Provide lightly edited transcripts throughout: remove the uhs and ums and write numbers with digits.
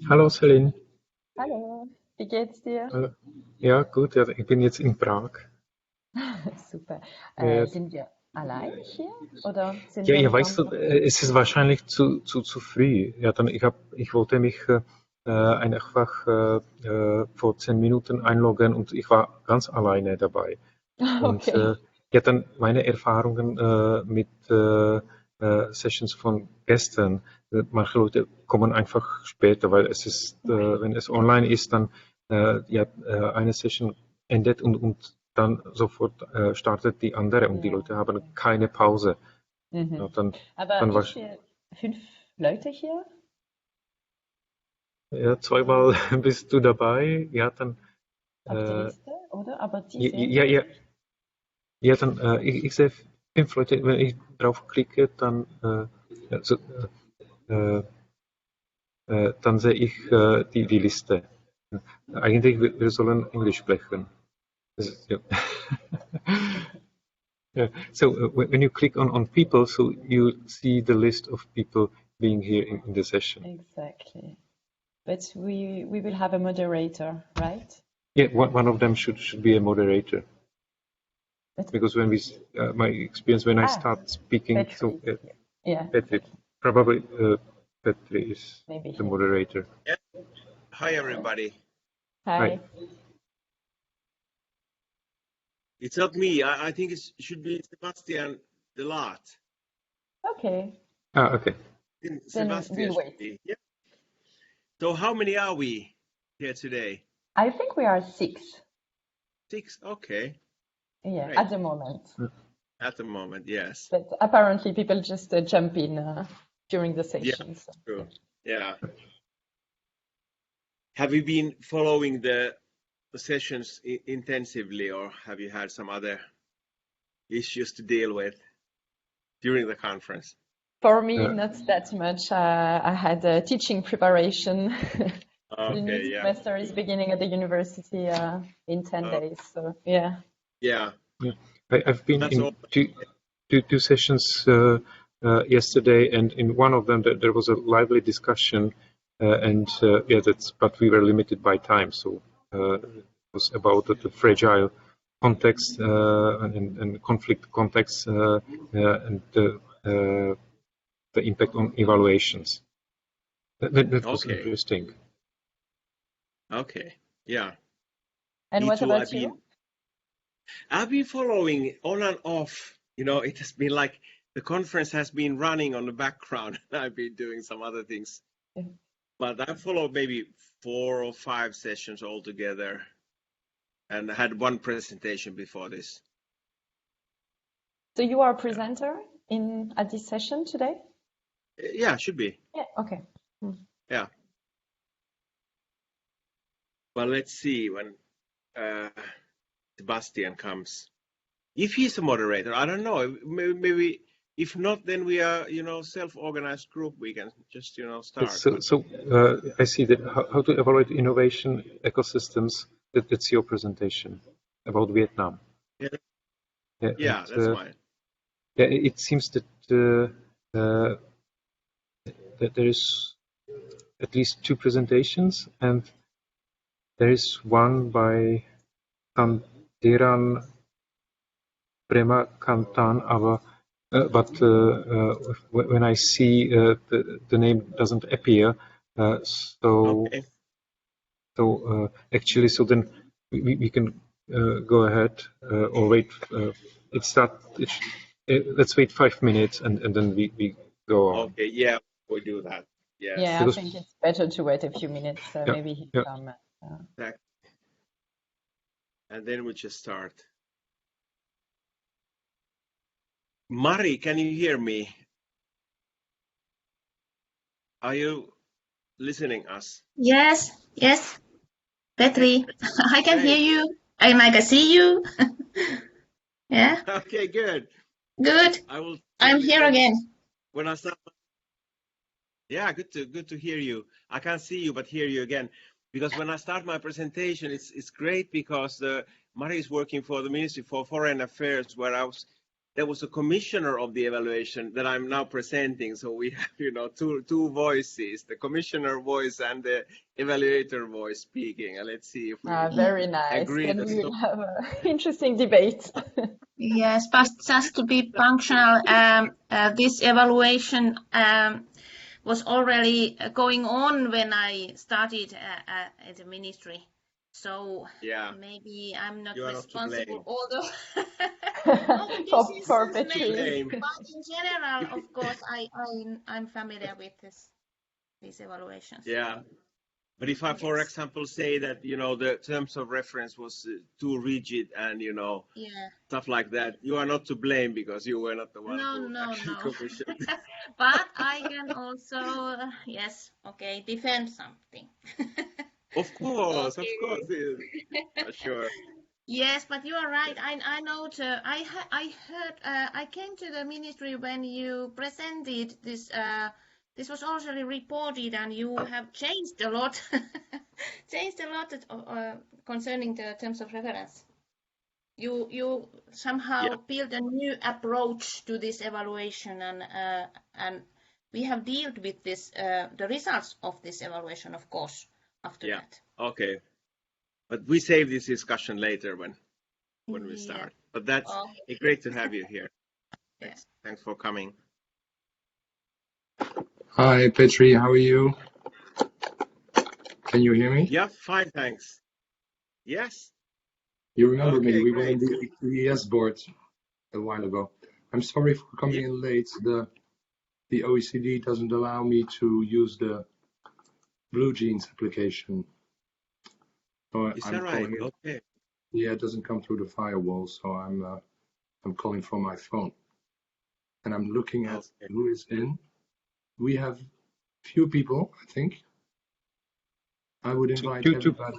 Hallo Celine. Hallo, wie geht's dir? Ja, gut, ja, ich bin jetzt in Prag. Super. Äh, Sind wir allein hier oder sind ja, wir ja, mit weißt du, anderen? es ist wahrscheinlich zu früh. Ja, dann, ich wollte mich einfach vor 10 Minuten einloggen und ich war ganz alleine dabei. Und Okay. ja, dann meine Erfahrungen mit Sessions von gestern. Manche Leute kommen einfach später, weil es ist, wenn es online ist, dann ja, eine Session endet und dann sofort startet die andere und die Ja, Leute haben ja. keine Pause. Ja, Mhm. dann, Aber dann war ich sehe 5 Leute hier. ja, zweimal bist du dabei. Ja, dann Auf der äh, Liste, oder? Aber die ja, sehen ja, wir. ja, ja, dann ich sehe 5 Leute. Wenn ich drauf klicke, dann ja, so, äh, dann sehe ich die Liste. Eigentlich, wir sollen Englisch sprechen. Ja. Yeah. So when you click on people, so you see the list of people being here in the session. Exactly. But we will have a moderator, right? Yeah, one of them should be a moderator. But Because when my experience when I start speaking, Petri so is here. Yeah, Petri, okay. probably Petri is Maybe the he will. moderator. Yeah. Hi, everybody. Hi. Hi. It's not me. I think it should be Sebastian Delat. Okay. Ah, okay. Then Sebastian we'll should wait. be. Yeah. So how many are we here today? I think we are 6. 6. Okay. Yeah, Great. at the moment. At the moment, yes. But apparently people just jump in during the Yeah, sessions. So, true. Yeah. Have you been following the sessions intensively, or have you had some other issues to deal with during the conference? for me, not that much. I had teaching preparation. The new Okay, yeah. semester is beginning at the university in 10 days. So, yeah. Yeah. Yeah. I've been That's all. in two sessions yesterday, and in one of them there was a lively discussion, and yeah, but we were limited by time, so it was about the fragile context and conflict context and the impact on evaluations. That was Okay. interesting. Okay. Yeah. And Me what too. about you? I've been following on and off. You know, it has been like the conference has been running on the background, and I've been doing some other things. Yeah. But I followed maybe 4 or 5 sessions altogether, and I had one presentation before this. So you are a presenter at this session today? Yeah, should be. Yeah. Okay. Yeah. Well, let's see when Sebastian comes. If he's a moderator, I don't know. Maybe if not, then we are, self-organized group. We can just, start. So I see that how to evaluate innovation ecosystems. That's your presentation about Vietnam. Yeah, that's mine. Yeah, it seems that that there is at least 2 presentations, and there is one by Kantiran Premakantan, but when I see the name doesn't appear, so Okay. so actually, so then we can go ahead or wait. Let's wait 5 minutes and then we go on. Okay, yeah, we'll do that. Yes. Yeah, I think it's better to wait a few minutes. Maybe he'll come. And then we just start. Mari, can you hear me? Are you listening us? Yes, Petri, I can hear you. I can see you. Yeah. Okay, good. Good. I'm here again. When I start. Yeah, good to hear you. I can't see you, but hear you again. Because when I start my presentation, it's great because Mari is working for the Ministry for Foreign Affairs, where I was there was a commissioner of the evaluation that I'm now presenting. So we have, two voices, the commissioner voice and the evaluator voice speaking. And let's see if we Very nice. agree. Then we will have an interesting debate. Yes, but just to be functional, this evaluation was already going on when I started at the ministry. So Yeah. maybe I'm not You are not to blame. responsible, although For Petri. but in general, of course, I'm familiar with these evaluations. Yeah. But if I, for example, say that, the terms of reference was too rigid and, Yeah. stuff like that, you are not to blame because you were not the one who No. commissioned. But I can also, defend something. Of course, Okay. of course. Yeah. Sure. Yes, but you are right. I know. I heard. I came to the ministry when you presented this. This was already reported, and you have changed a lot. Concerning the terms of reference. You somehow built a new approach to this evaluation, and we have dealt with this the results of this evaluation, of course, after that. Okay. But we save this discussion later when we start. But that's great to have you here. Yes. Thanks for coming. Hi, Petri, how are you? Can you hear me? Yeah, fine, thanks. Yes. You remember me, Okay, we were on great. the EES board a while ago. I'm sorry for coming in late. The OECD doesn't allow me to use the Blue Jeans application. So Is I'm that right? calling in. Okay. Yeah, it doesn't come through the firewall, so I'm calling from my phone. And I'm looking at who is in. We have few people, I think. I would invite everybody.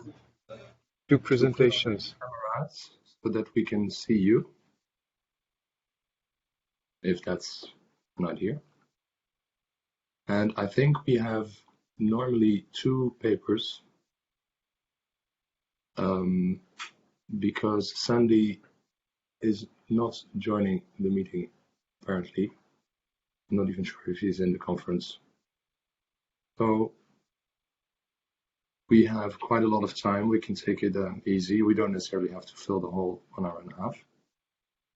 Two presentations. Cameras so that we can see you. If that's not here. And I think we have normally 2 papers because Sandy is not joining the meeting, apparently. I'm not even sure if he's in the conference. So we have quite a lot of time. We can take it easy. We don't necessarily have to fill the whole 1 hour and a half.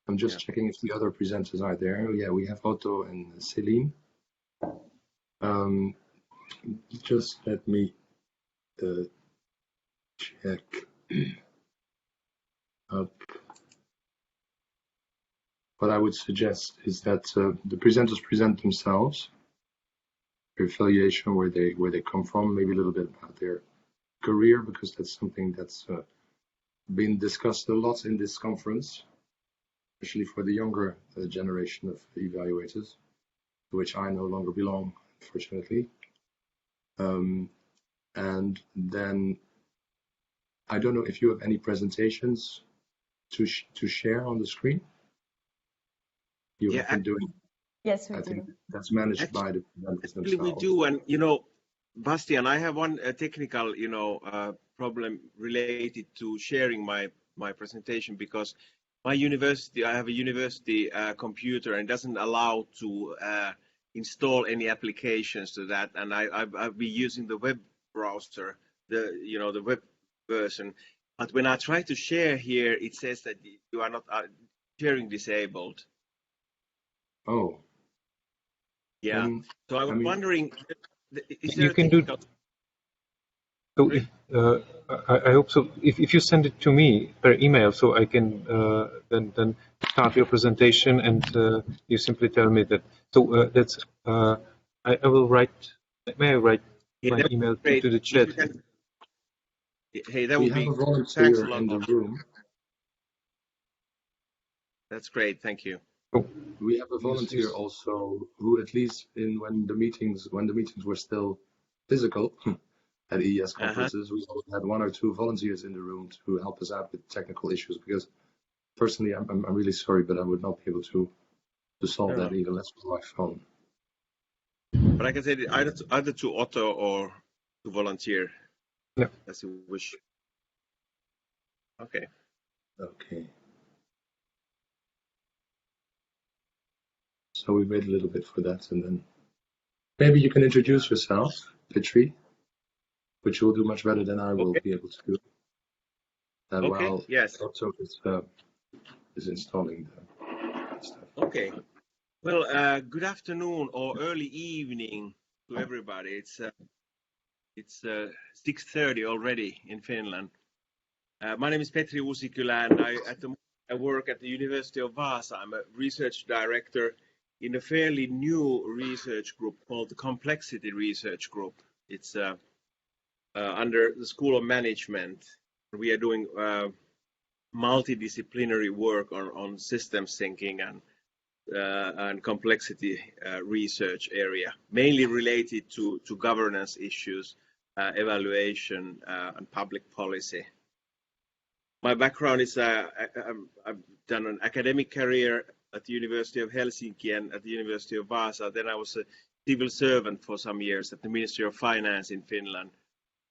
I'm just checking if the other presenters are there. Yeah, we have Otto and Celine. Just let me check up. What I would suggest is that the presenters present themselves, their affiliation, where they come from, maybe a little bit about their career, because that's something that's been discussed a lot in this conference, especially for the younger generation of evaluators, to which I no longer belong, unfortunately. And then I don't know if you have any presentations to share on the screen. You have been doing. Yes, we I do. think that's managed by the presenters Actually, we themselves. do, and Bastian, I have one technical, problem related to sharing my presentation because my university, I have a university computer and doesn't allow to install any applications to that, and I've been using the web browser, the web version. But when I try to share here, it says that you are not sharing disabled. Oh. Yeah. So I was wondering, is there You can do. So if, I hope so. If you send it to me per email, so I can then start your presentation, and you simply tell me that. So that's I will write. May I write my email to the chat? Hey, that we would have be. a volunteer Thanks a lot in the room. That's great. Thank you. Oh. We have a volunteer also who, at least when the meetings were still physical at EES conferences, we always had 1 or 2 volunteers in the room to help us out with technical issues. Because personally, I'm really sorry, but I would not be able to solve that even less with my phone. But I can say that either to Otto or to volunteer, as you wish. Okay. Okay. So we wait a little bit for that, and then maybe you can introduce yourself, Petri, which you'll do much better than I will be able to do. Okay. While Yes. also is installing the stuff. Okay. Well, good afternoon or early evening to everybody. It's 6:30 already in Finland. My name is Petri Uusikylä, and I work at the University of Vaasa. I'm a research director in a fairly new research group called the Complexity Research Group. It's under the School of Management. We are doing multidisciplinary work on systems thinking and complexity research area, mainly related to governance issues, evaluation, and public policy. My background is I've done an academic career at the University of Helsinki and at the University of Vaasa. Then I was a civil servant for some years at the Ministry of Finance in Finland.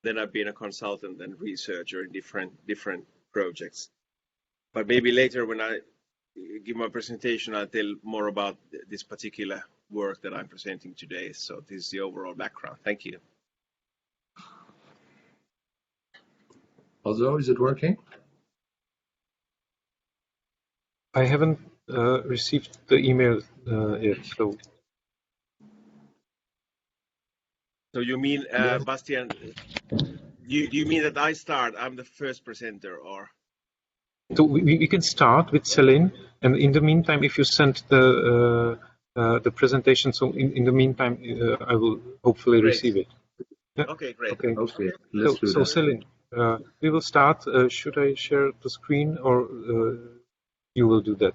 Then I've been a consultant and researcher in different projects. But maybe later when I give my presentation, I'll tell more about this particular work that I'm presenting today. So this is the overall background. Thank you. Also, is it working? I haven't received the email yet, so. So you mean, Bastian, do you mean that I start? I'm the first presenter, or? So we can start with Celine, and in the meantime, if you send the presentation, so in the meantime, I will hopefully receive it. Yeah? Okay, great. Okay. Let's do that. So Celine, we will start. Should I share the screen, or you will do that?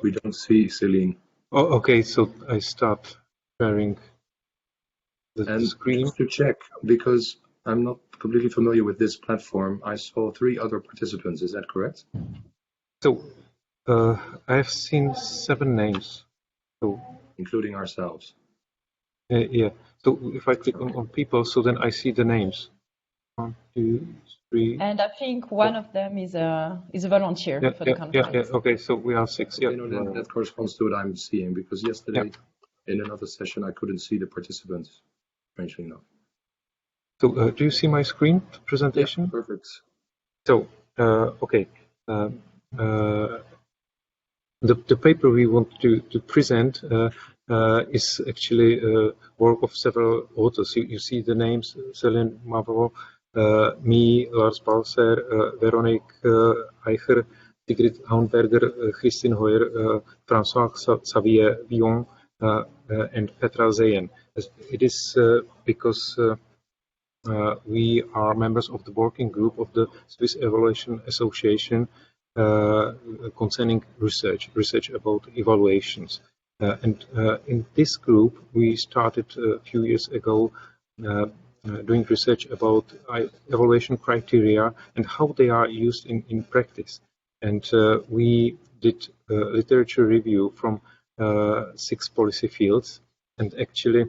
We don't see Celine. Oh, okay. So I start sharing the screen. Just to check, because I'm not completely familiar with this platform, I saw 3 other participants. Is that correct? So I've seen 7 names. So including ourselves. Yeah. So if I click on people, so then I see the names. 1, 2, 3. And I think one of them is a volunteer for the conference. Yeah. Okay, so we are 6. Yeah. That corresponds to what I'm seeing, because yesterday in another session I couldn't see the participants, strangely enough. So do you see my screen presentation? Yeah, perfect. So okay. The paper we want to present is actually work of several authors. You see the names: Celine Mavro, me, Lars Balser, Veronique Eicher, Sigrid Haunberger, Christine Hoyer, François Xavier Villon, and Petra Zeyen. It is because we are members of the working group of the Swiss Evaluation Association concerning research about evaluations. And in this group, we started a few years ago doing research about evaluation criteria and how they are used in practice. And we did literature review from 6 policy fields, and actually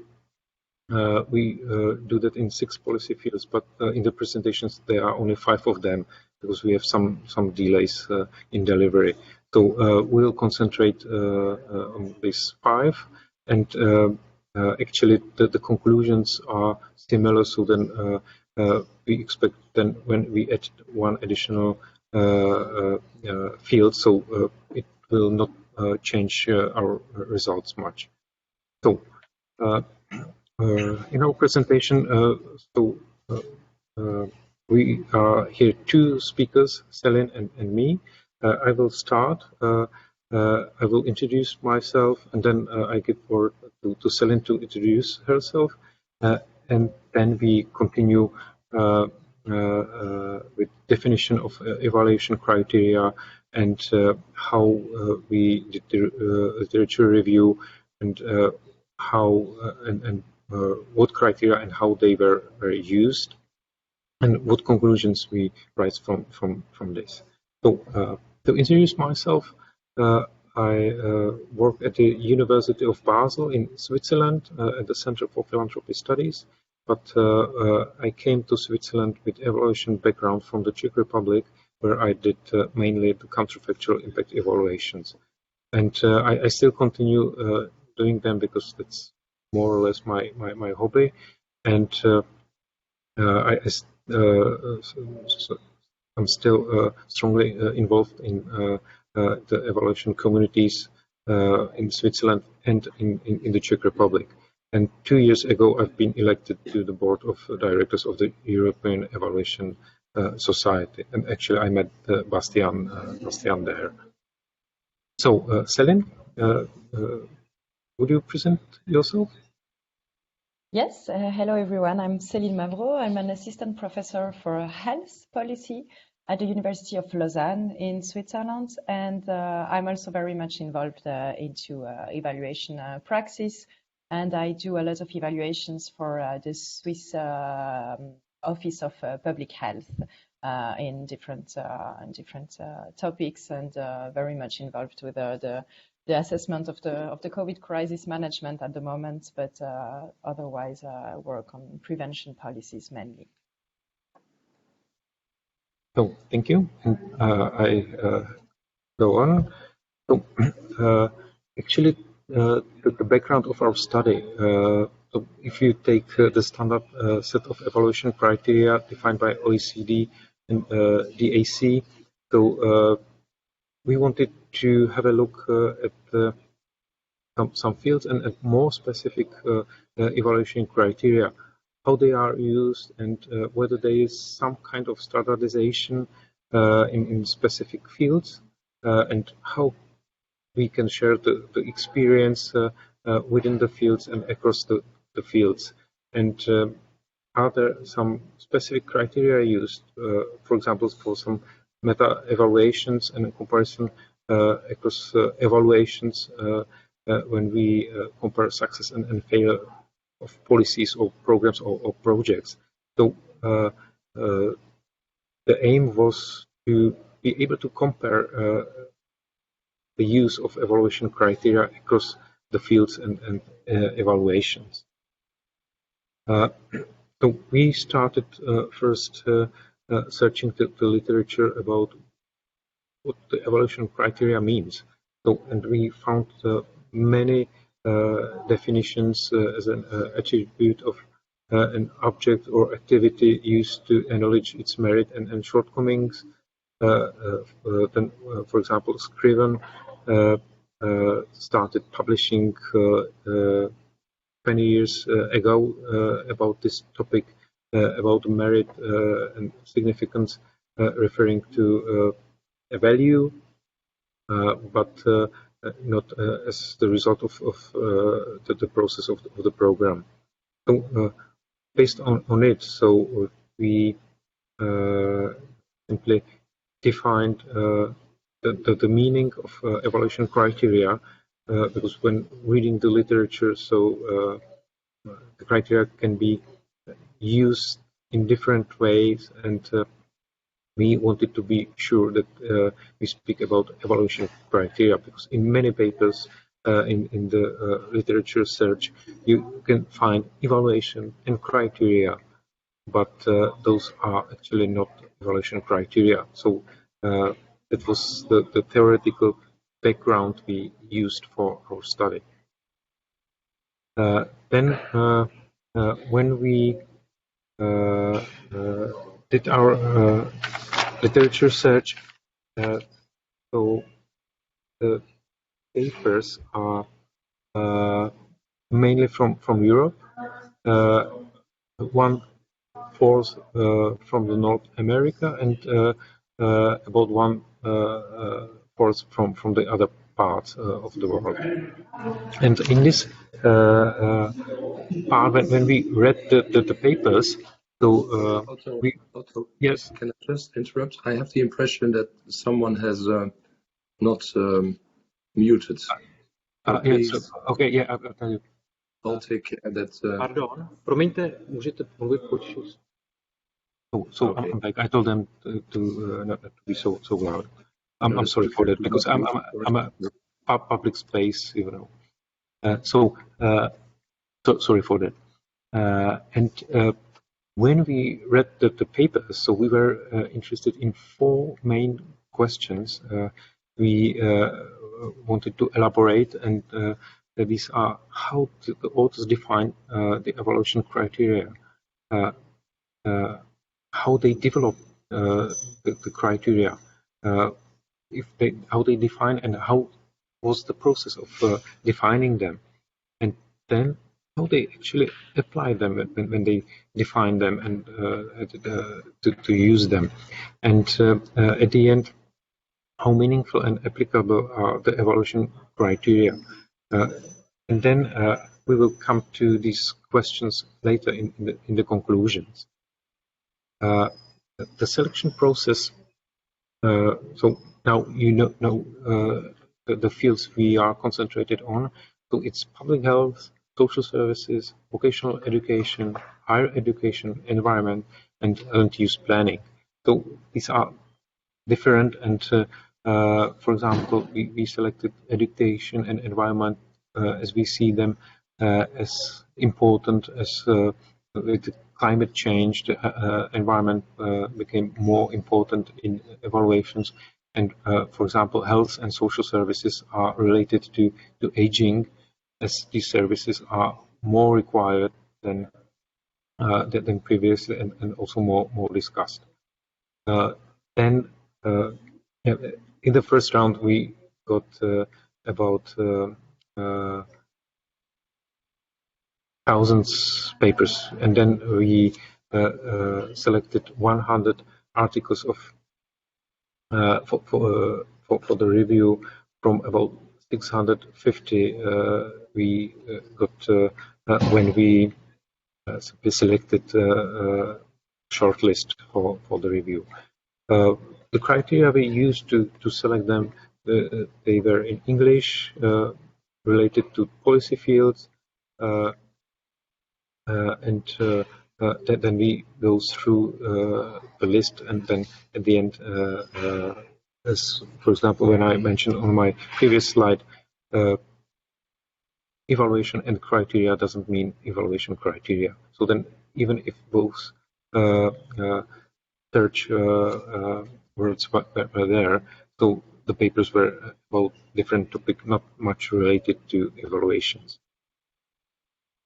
we do that in 6 policy fields, but in the presentations there are only 5 of them because we have some delays in delivery. So we'll concentrate on these 5, and actually the conclusions are similar. So then we expect then when we add one additional field, so it will not change our results much. So in our presentation, we are here 2 speakers, Celine and me. I will start. I will introduce myself, and then I give word to Celine to introduce herself, and then we continue with definition of evaluation criteria and how we did the literature review, and how and what criteria and how they were used, and what conclusions we rise from this. So to introduce myself, I work at the University of Basel in Switzerland at the Center for Philanthropy Studies, but I came to Switzerland with evaluation background from the Czech Republic where I did mainly the counterfactual impact evaluations. And I still continue doing them because that's more or less my hobby. And I'm still strongly involved in the evaluation communities in Switzerland and in the Czech Republic. And 2 years ago, I've been elected to the board of directors of the European Evaluation Society. And actually, I met Bastian there. So, Céline, would you present yourself? Yes, hello everyone. I'm Céline Mavro. I'm an assistant professor for health policy at the University of Lausanne in Switzerland, and I'm also very much involved into evaluation praxis, and I do a lot of evaluations for the Swiss Office of Public Health in different topics, and very much involved with the assessment of the COVID crisis management at the moment, but otherwise work on prevention policies mainly. So, thank you. And I go on. So, actually, the background of our study, so if you take the standard set of evaluation criteria defined by OECD and DAC, so we wanted to have a look at some fields and at more specific evaluation criteria, how they are used, and whether there is some kind of standardization in specific fields, and how we can share the experience within the fields and across the fields. And are there some specific criteria used, for example, for some meta-evaluations and a comparison across evaluations when we compare success and failure of policies or programs or projects. So the aim was to be able to compare the use of evaluation criteria across the fields and evaluations. So we started first searching the literature about what the evaluation criteria means. So, and we found many definitions as an attribute of an object or activity used to acknowledge its merit and shortcomings. Then, for example, Scriven started publishing 20 years ago about this topic, about merit and significance, referring to a value, but not as the result of the process of the program. So, based on it, so we simply defined the meaning of evaluation criteria, because when reading the literature, so the criteria can be used in different ways, and we wanted to be sure that we speak about evaluation criteria, because in many papers in the literature search, you can find evaluation and criteria, but those are actually not evaluation criteria. So that was the theoretical background we used for our study. Then when we did our literature search, so the papers are mainly from Europe. 1/4 from the North America, and about 1/4 from the other parts of the world. And in this part, when we read the papers, so Otto, yes. Can I just interrupt? I have the impression that someone has not muted. Yes, okay, yeah, I'll tell you. I'll take care that. Pardon, promiňte, můžete mluvit potichu. So Okay. I'm like, I told them to not to be so loud. I'm sorry for that, because I'm a public space, you know. So sorry for that. And when we read the papers, so we were interested in 4 main questions we wanted to elaborate, and these are how the authors define the evaluation criteria, how they develop the criteria, how they define, and how was the process of defining them, and then how they actually apply them when they define them and to use them, and at the end, how meaningful and applicable are the evaluation criteria. And then we will come to these questions later in the conclusions. The selection process, so now you know the fields we are concentrated on. So it's public health, social services, vocational education, higher education, environment, and land use planning. So these are different, and for example, we selected education and environment as we see them as important as with climate change, the environment became more important in evaluations. And for example, health and social services are related to aging, as these services are more required than previously, and also more discussed. Then in the first round, we got about thousands papers, and then we selected 100 articles of for the review from about 650 we got when we simply selected shortlist for the review. The criteria we used to select them, they were in English, related to policy fields, and then we go through the list, and then at the end, as for example, when I mentioned on my previous slide, evaluation and criteria doesn't mean evaluation criteria. So then, even if both search words were there, so the papers were about different topic, not much related to evaluations.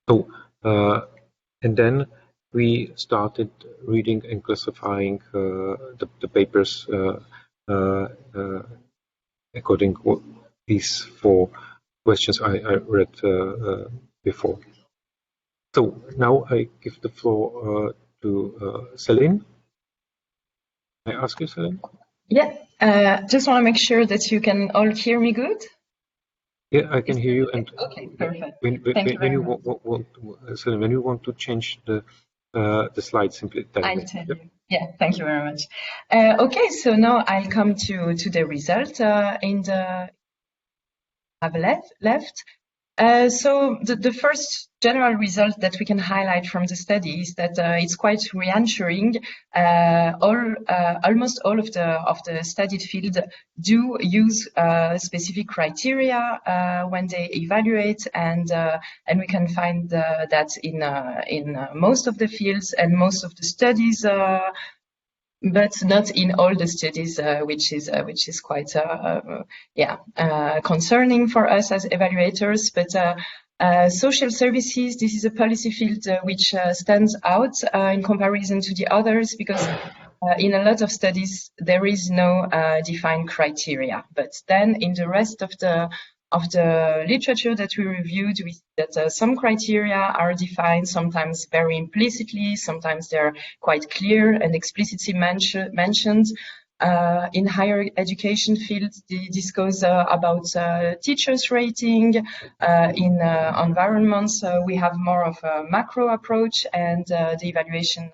So, and then we started reading and classifying the papers according to these 4 questions I read before. So now I give the floor to Celine. May I ask you, Celine? Yeah, just want to make sure that you can all hear me good. Yeah, I can hear you. And okay, perfect. When you want to change the slide, simply tell me. I'll tell you. Yeah, thank you very much. Okay, so now I'll come to the result in the have left. So the first general result that we can highlight from the study is that it's quite reassuring. Almost all of the studied field do use specific criteria when they evaluate, and we can find that in most of the fields and most of the studies. But not in all the studies, which is quite concerning for us as evaluators. But social services, this is a policy field which stands out in comparison to the others, because in a lot of studies there is no defined criteria. But then in the rest of the literature that we reviewed, we see that some criteria are defined, sometimes very implicitly, sometimes they're quite clear and explicitly mentioned. In higher education fields, this goes about teachers' rating. In environments, we have more of a macro approach, and the evaluation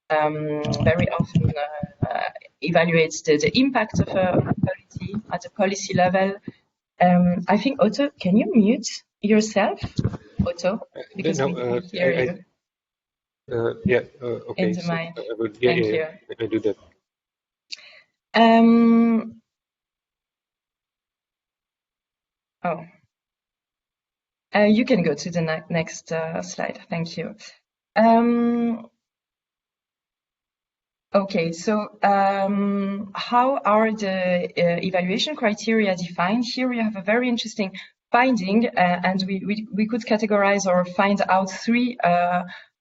very often evaluates the impact of a policy at a policy level. I think, Otto, can you mute yourself, Otto? Because we can hear you. Yeah, okay. In the mic. Thank you. I do that. You can go to the next slide. Thank you. Okay, so how are the evaluation criteria defined? Here we have a very interesting finding, and we could categorize or find out three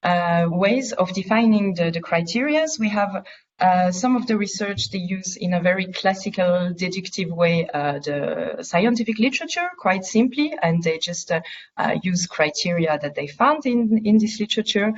ways of defining the criteria. We have some of the research they use in a very classical deductive way, the scientific literature, quite simply, and they just use criteria that they found in this literature.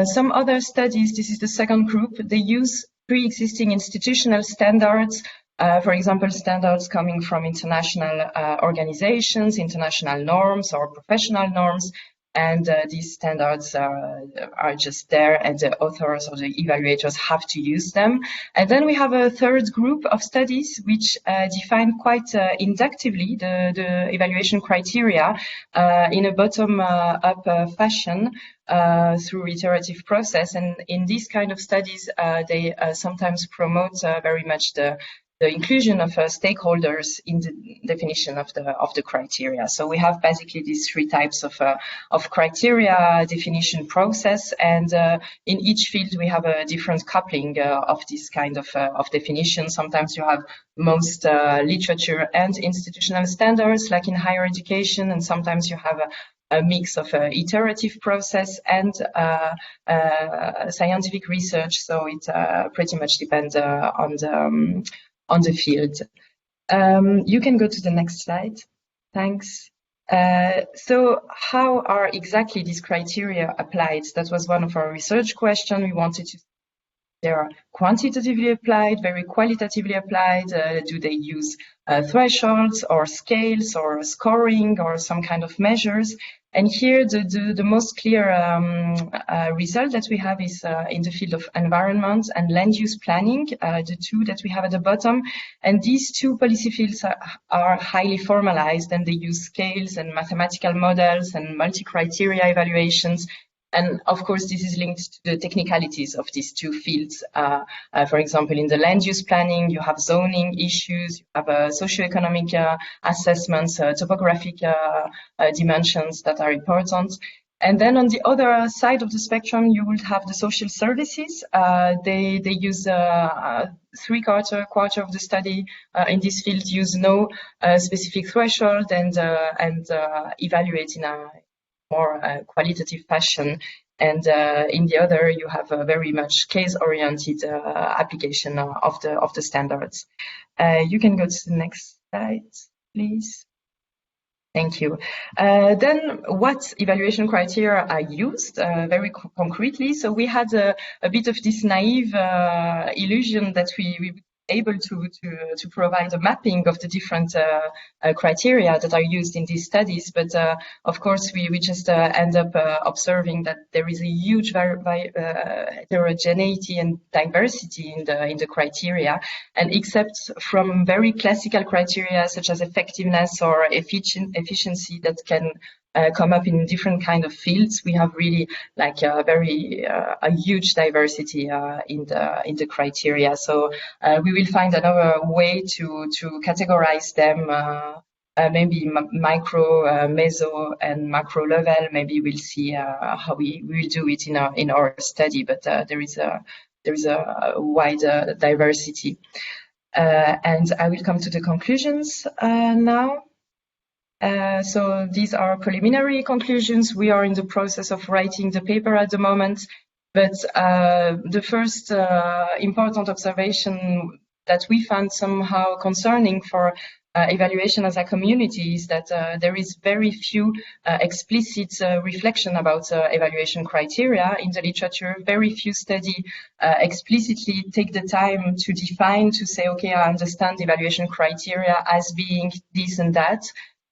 Some other studies, this is the second group, they use pre-existing institutional standards, for example, standards coming from international organizations, international norms or professional norms, and these standards are just there, and the authors or the evaluators have to use them. And then we have a third group of studies which define quite inductively the evaluation criteria in a bottom-up fashion through iterative process. And in these kind of studies, they sometimes promote very much the inclusion of stakeholders in the definition of the criteria. So we have basically these three types of criteria definition process, and in each field we have a different coupling of this kind of definition. Sometimes you have most literature and institutional standards, like in higher education, and sometimes you have a mix of iterative process and scientific research. So it pretty much depends on the field. You can go to the next slide. Thanks. So how are exactly these criteria applied? That was one of our research questions. We wanted to they are quantitatively applied, very qualitatively applied. Do they use thresholds or scales or scoring or some kind of measures? And here the most clear result that we have is in the field of environment and land use planning, the two that we have at the bottom. And these two policy fields are highly formalized, and they use scales and mathematical models and multi-criteria evaluations. And of course, this is linked to the technicalities of these two fields. For example, in the land use planning, you have zoning issues, you have socioeconomic assessments, topographic dimensions that are important. And then on the other side of the spectrum, you will have the social services. They use quarter of the study in this field use no specific threshold and evaluate in a more qualitative fashion, and in the other you have a very much case-oriented application of the standards. You can go to the next slide, please. Thank you. Then what evaluation criteria are used very concretely? So we had a bit of this naive illusion that we able to provide a mapping of the different criteria that are used in these studies, but of course we just end up observing that there is a huge heterogeneity and diversity in the criteria, and except from very classical criteria such as effectiveness or efficiency that can come up in different kind of fields, we have really like a huge diversity in the criteria. So we will find another way to categorize them, maybe micro, meso, and macro level. Maybe we'll see how we will do it in our study. But there is a wide diversity, and I will come to the conclusions now. So these are preliminary conclusions. We are in the process of writing the paper at the moment, but the first important observation that we found somehow concerning for evaluation as a community is that there is very few explicit reflection about evaluation criteria in the literature. Very few studies explicitly take the time to define, to say, okay, I understand evaluation criteria as being this and that.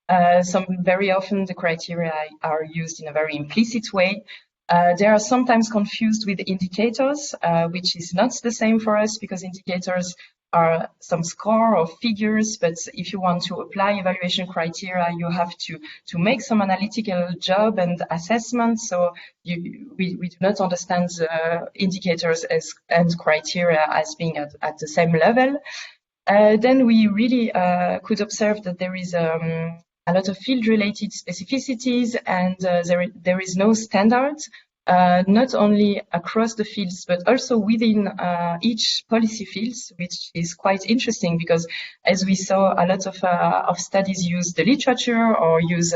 Very often the criteria are used in a very implicit way. They are sometimes confused with indicators, which is not the same for us, because indicators are some score or figures, but if you want to apply evaluation criteria, you have to make some analytical job and assessment. So we do not understand the indicators and criteria as being at the same level. Then we really could observe that there is a lot of field-related specificities, and there is no standard not only across the fields, but also within each policy fields, which is quite interesting because, as we saw, a lot of studies use the literature or use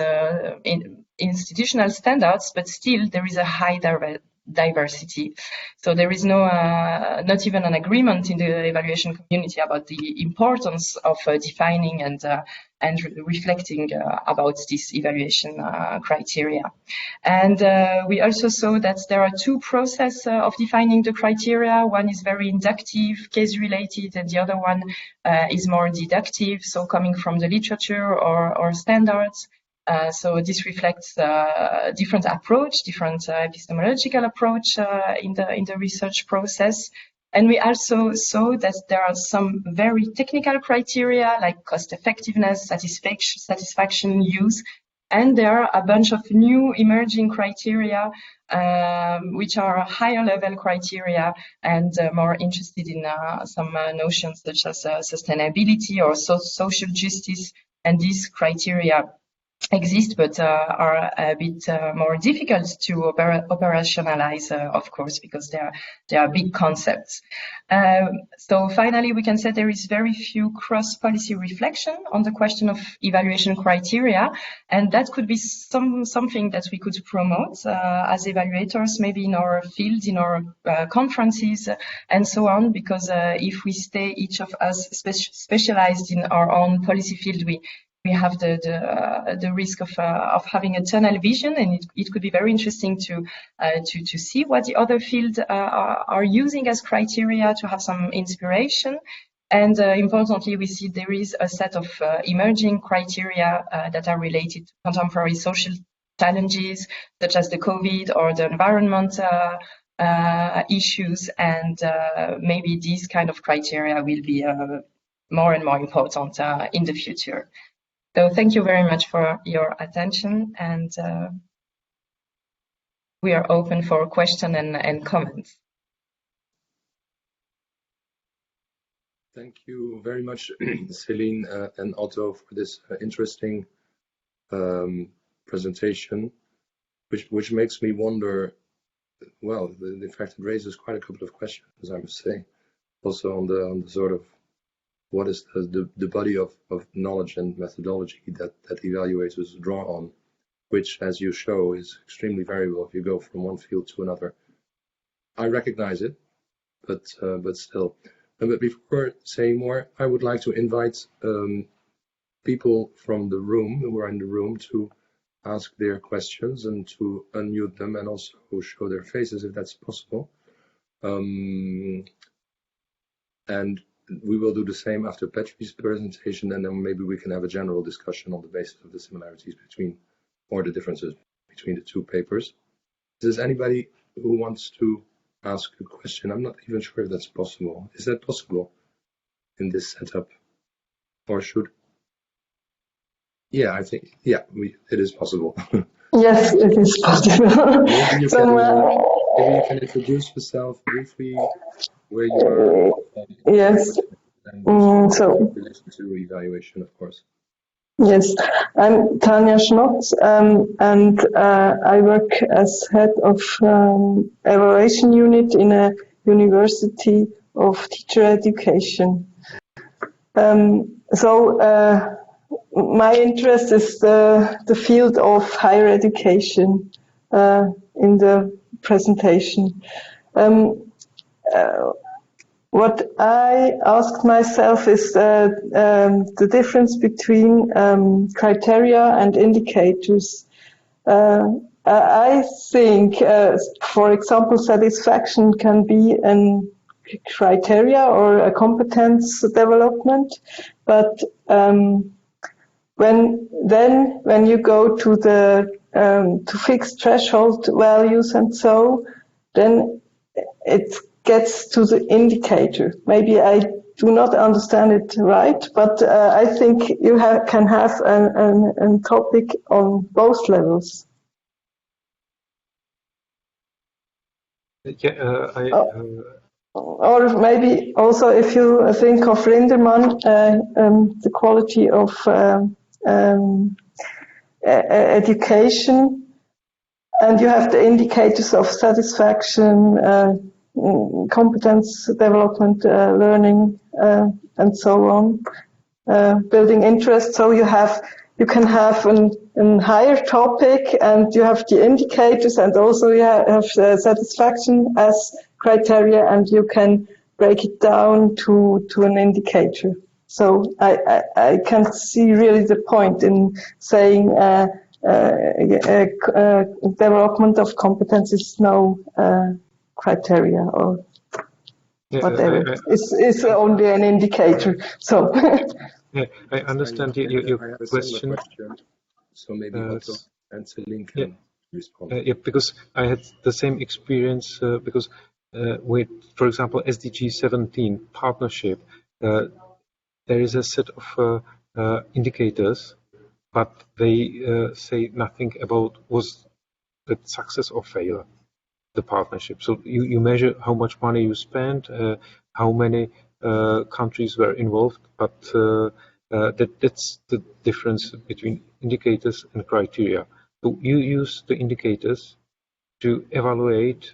institutional standards, but still there is a high diversity. So there is no, not even an agreement in the evaluation community about the importance of defining and reflecting about this evaluation criteria. And we also saw that there are two processes of defining the criteria. One is very inductive, case-related, and the other one is more deductive, so coming from the literature or standards. So this reflects different approach, different epistemological approach in the research process. And we also saw that there are some very technical criteria like cost effectiveness, satisfaction, use, and there are a bunch of new emerging criteria which are higher level criteria and more interested in some notions such as sustainability or social justice. And these criteria exist, but are a bit more difficult to operationalize, of course, because they are big concepts. So finally, we can say there is very few cross-policy reflection on the question of evaluation criteria, and that could be something that we could promote as evaluators, maybe in our field, in our conferences, and so on, because if we stay, each of us specialized in our own policy field, we have the risk of having a tunnel vision, and it could be very interesting to see what the other fields are using as criteria to have some inspiration. And importantly, we see there is a set of emerging criteria that are related to contemporary social challenges, such as the COVID or the environment issues, and maybe these kind of criteria will be more and more important in the future. So thank you very much for your attention, and we are open for questions and comments. Thank you very much, Céline and Otto, for this interesting presentation, which makes me wonder, well, in fact, it raises quite a couple of questions, I must say, also on the sort of what is the body of knowledge and methodology that evaluators draw on, which, as you show, is extremely variable if you go from one field to another. I recognize it, but still. But before saying more, I would like to invite people from the room who are in the room to ask their questions and to unmute them and also show their faces if that's possible. And we will do the same after Petri's presentation, and then maybe we can have a general discussion on the basis of the similarities between, or the differences between the two papers. Is there anybody who wants to ask a question? I'm not even sure if that's possible. Is that possible in this setup? Or should... Yeah, I think, yeah, it is possible. Yes, it is possible. Maybe you can introduce yourself briefly, where you are. Yes. So in relation to evaluation, of course. Yes, I'm Tanja Schnotz, and I work as head of evaluation unit in a University of Teacher Education. My interest is the field of higher education in the presentation. What I asked myself is the difference between criteria and indicators. I think, for example, satisfaction can be a criteria or a competence development, but when you go to the to fixed threshold values and so, then it gets to the indicator. Maybe I do not understand it right, but I think you can have a topic on both levels. Yeah, or maybe also if you think of Linderman, the quality of education, and you have the indicators of satisfaction, competence development, learning, and so on, building interest. So you can have a higher topic, and you have the indicators, and also you have satisfaction as criteria, and you can break it down to an indicator. So I can see really the point in saying development of competence is no criteria or whatever. It's only an indicator. So. Yeah, I understand your question. So maybe Otto and Celine can respond. Yeah, because I had the same experience because with, for example, SDG 17 partnership, there is a set of indicators, but they say nothing about was the success or failure, the partnership. So you measure how much money you spent, how many countries were involved, but that's the difference between indicators and criteria. So you use the indicators to evaluate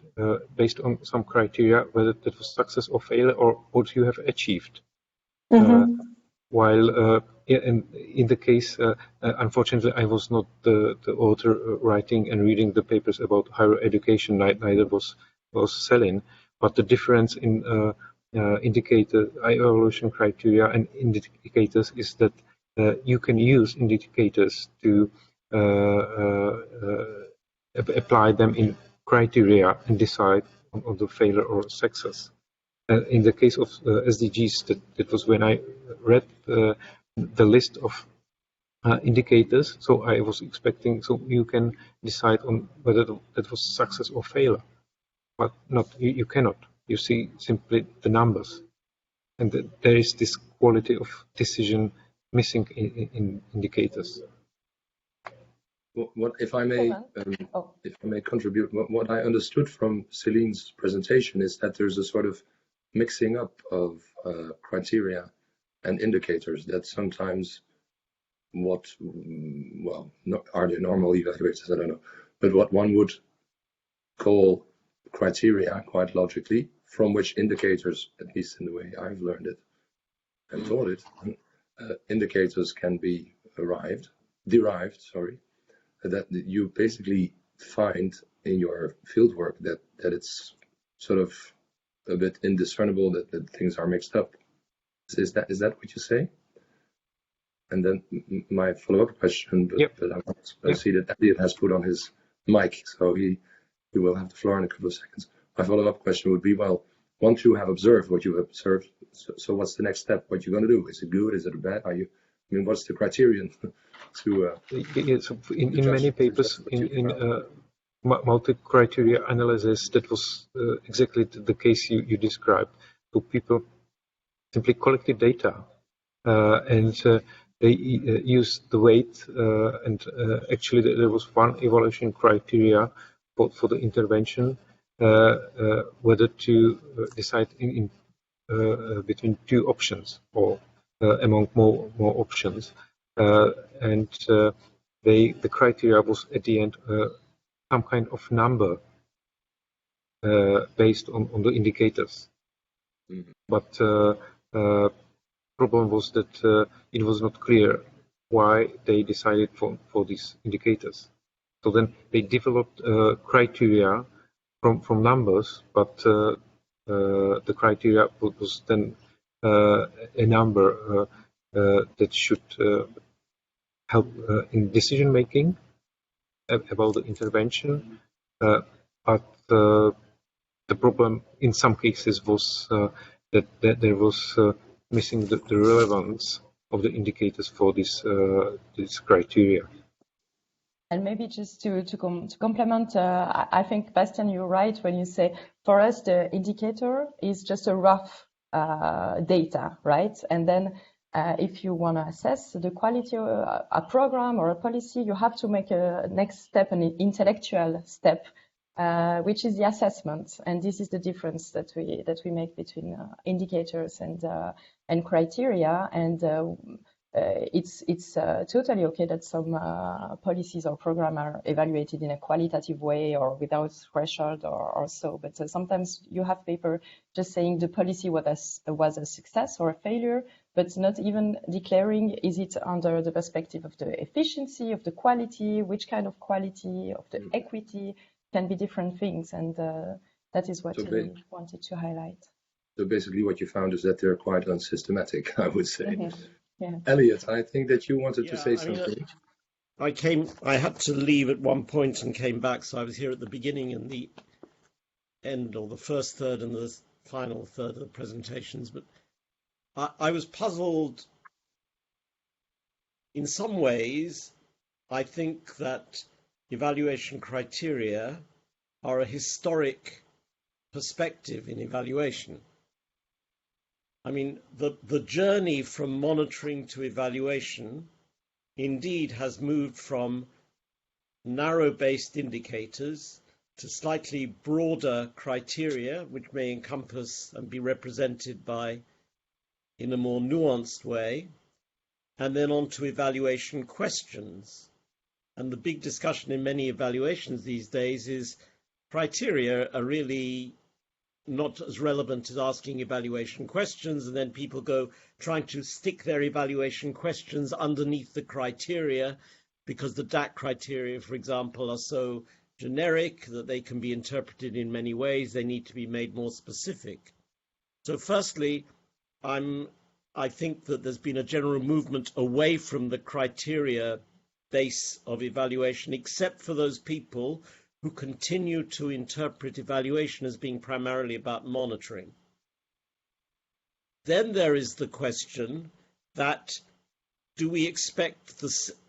based on some criteria whether that was success or failure or what you have achieved. Mm-hmm. While in the case, unfortunately, I was not the author writing and reading the papers about higher education, neither was Celine, but the difference in indicator evaluation criteria and indicators is that you can use indicators to apply them in criteria and decide on the failure or success. In the case of SDGs, that was when I read the list of indicators. So I was expecting, so you can decide on whether that was success or failure, but not you cannot. You see simply the numbers, and there is this quality of decision missing in indicators. What if I may contribute? What I understood from Celine's presentation is that there's a sort of mixing up of criteria and indicators that sometimes are they normal evaluators? I don't know, but what one would call criteria, quite logically, from which indicators, at least in the way I've learned it and taught it, indicators can be derived, that you basically find in your fieldwork that it's sort of a bit indiscernible, that things are mixed up. Is that what you say? And then my follow-up question, but I see that Elliot has put on his mic, so he will have the floor in a couple of seconds. My follow-up question would be, well, once you have observed what you have observed, so what's the next step? What you're going to do? Is it good? Is it bad? What's the criterion to? So in many papers, in multi-criteria analysis, that was exactly the case you described. So people simply collected data and they used the weight, and actually there was one evaluation criteria for the intervention, whether to decide in between two options or among more options, and the criteria was at the end some kind of number based on the indicators. Mm-hmm. But problem was that it was not clear why they decided for these indicators. So then they developed criteria from numbers, but the criteria was then a number that should help in decision making about the intervention, but the problem in some cases was that there was missing the relevance of the indicators for this criteria. And maybe just to complement, I think, Bastian, you're right when you say, for us, the indicator is just a rough data, right? And then if you want to assess the quality of a program or a policy, you have to make a next step, an intellectual step, which is the assessment. And this is the difference that we make between indicators and criteria. And it's totally okay that some policies or programs are evaluated in a qualitative way or without threshold or so. But sometimes you have paper just saying the policy was a success or a failure, but not even declaring is it under the perspective of the efficiency, of the quality, which kind of quality, of the equity, can be different things. And that is what we wanted to highlight. So basically what you found is that they're quite unsystematic, I would say. Mm-hmm. Yeah. Elliot, I think that you wanted to say something. I had to leave at one point and came back, so I was here at the beginning and the end, or the first third and the final third of the presentations, but I was puzzled. In some ways, I think that evaluation criteria are a historic perspective in evaluation. I mean, the journey from monitoring to evaluation indeed has moved from narrow-based indicators to slightly broader criteria, which may encompass and be represented by in a more nuanced way, and then on to evaluation questions. And the big discussion in many evaluations these days is criteria are really not as relevant as asking evaluation questions, and then people go trying to stick their evaluation questions underneath the criteria because the DAC criteria, for example, are so generic that they can be interpreted in many ways. They need to be made more specific. So firstly, I think that there's been a general movement away from the criteria base of evaluation, except for those people who continue to interpret evaluation as being primarily about monitoring. Then there is the question that do we expect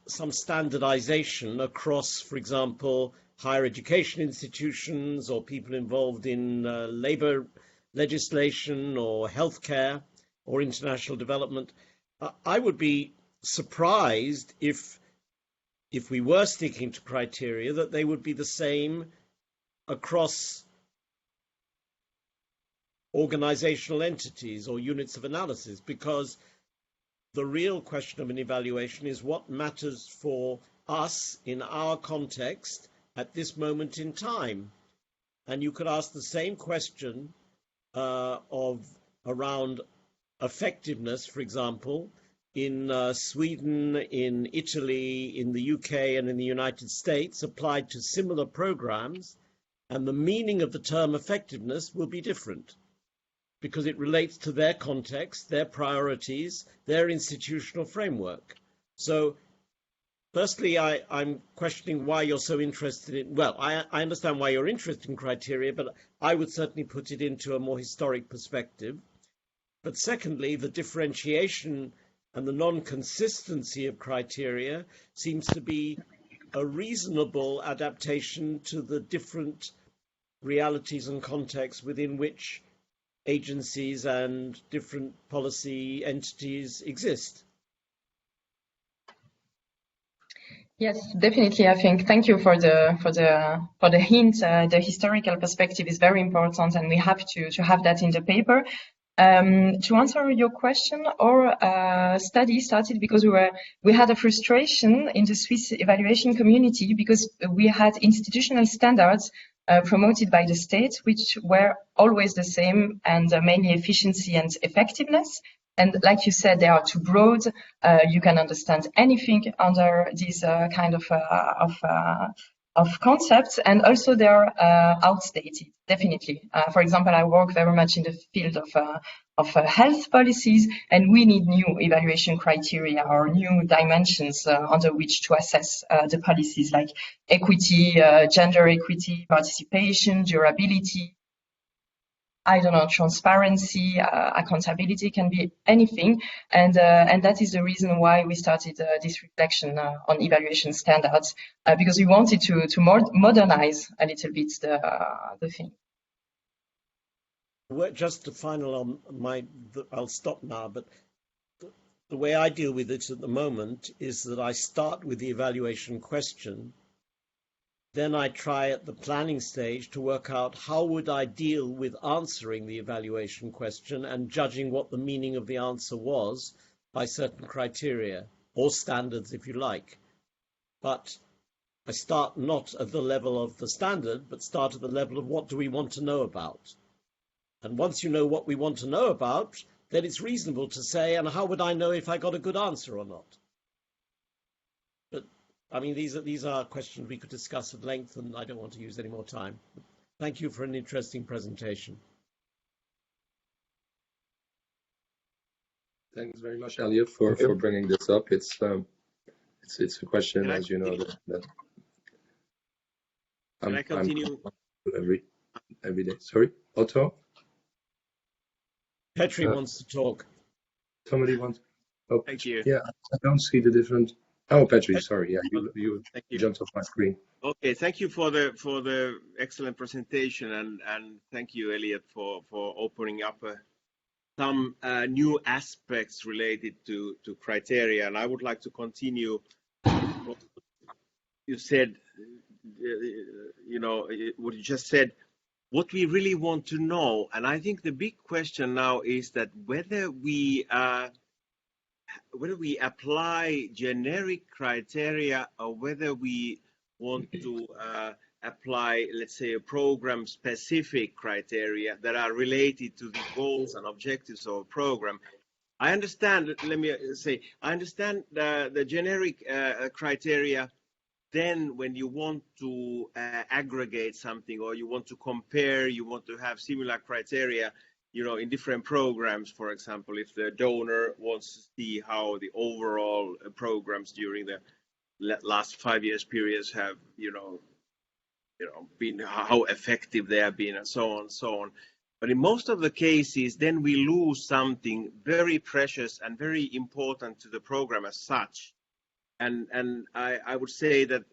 some standardization across, for example, higher education institutions or people involved in labor legislation or healthcare or international development? I would be surprised if we were sticking to criteria, that they would be the same across organizational entities or units of analysis, because the real question of an evaluation is what matters for us in our context at this moment in time. And you could ask the same question around effectiveness, for example, in Sweden, in Italy, in the UK, and in the United States, applied to similar programs, and the meaning of the term effectiveness will be different because it relates to their context, their priorities, their institutional framework. So firstly, I'm questioning why you're so interested in, well, I understand why you're interested in criteria, but I would certainly put it into a more historic perspective. But secondly, the differentiation and the non-consistency of criteria seems to be a reasonable adaptation to the different realities and contexts within which agencies and different policy entities exist. Yes, definitely. I think thank you for the hint. The historical perspective is very important, and we have to have that in the paper. To answer your question, our study started because we had a frustration in the Swiss evaluation community because we had institutional standards promoted by the state, which were always the same and mainly efficiency and effectiveness. And like you said, they are too broad. You can understand anything under this kind of concepts, and also they're outdated, definitely. For example, I work very much in the field of health policies, and we need new evaluation criteria or new dimensions under which to assess the policies, like equity, gender equity, participation, durability, I don't know, transparency, accountability, can be anything. And that is the reason why we started this reflection on evaluation standards, because we wanted to modernize a little bit the thing. Well, just to final on I'll stop now, but the way I deal with it at the moment is that I start with the evaluation question. Then I try at the planning stage to work out how would I deal with answering the evaluation question and judging what the meaning of the answer was. by certain criteria or standards, if you like. But I start not at the level of the standard, but start at the level of what do we want to know about. And once you know what we want to know about, then it's reasonable to say, and how would I know if I got a good answer or not? But, I mean, these are questions we could discuss at length, and I don't want to use any more time. Thank you for an interesting presentation. Thanks very much, Elliot, for bringing this up. It's a question, as you know, that Can I continue? Every day. Sorry, Otto? Petri wants to talk. Somebody wants. Oh, thank you. Yeah, I don't see the different. Oh, Petri, sorry. Yeah, you jumped off my screen. Okay, thank you for the excellent presentation, and thank you, Elliot, for opening up some new aspects related to criteria. And I would like to continue what you said. You know, what you just said. What we really want to know, and I think the big question now is that whether we apply generic criteria or whether we want to apply, let's say, a program-specific criteria that are related to the goals and objectives of a program. I understand. Let me say, I understand the generic criteria. Then when you want to aggregate something, or you want to compare, you want to have similar criteria, you know, in different programs, for example, if the donor wants to see how the overall programs during the last 5 years periods have, been, how effective they have been, and so on and so on. But in most of the cases, then we lose something very precious and very important to the program as such. And I would say that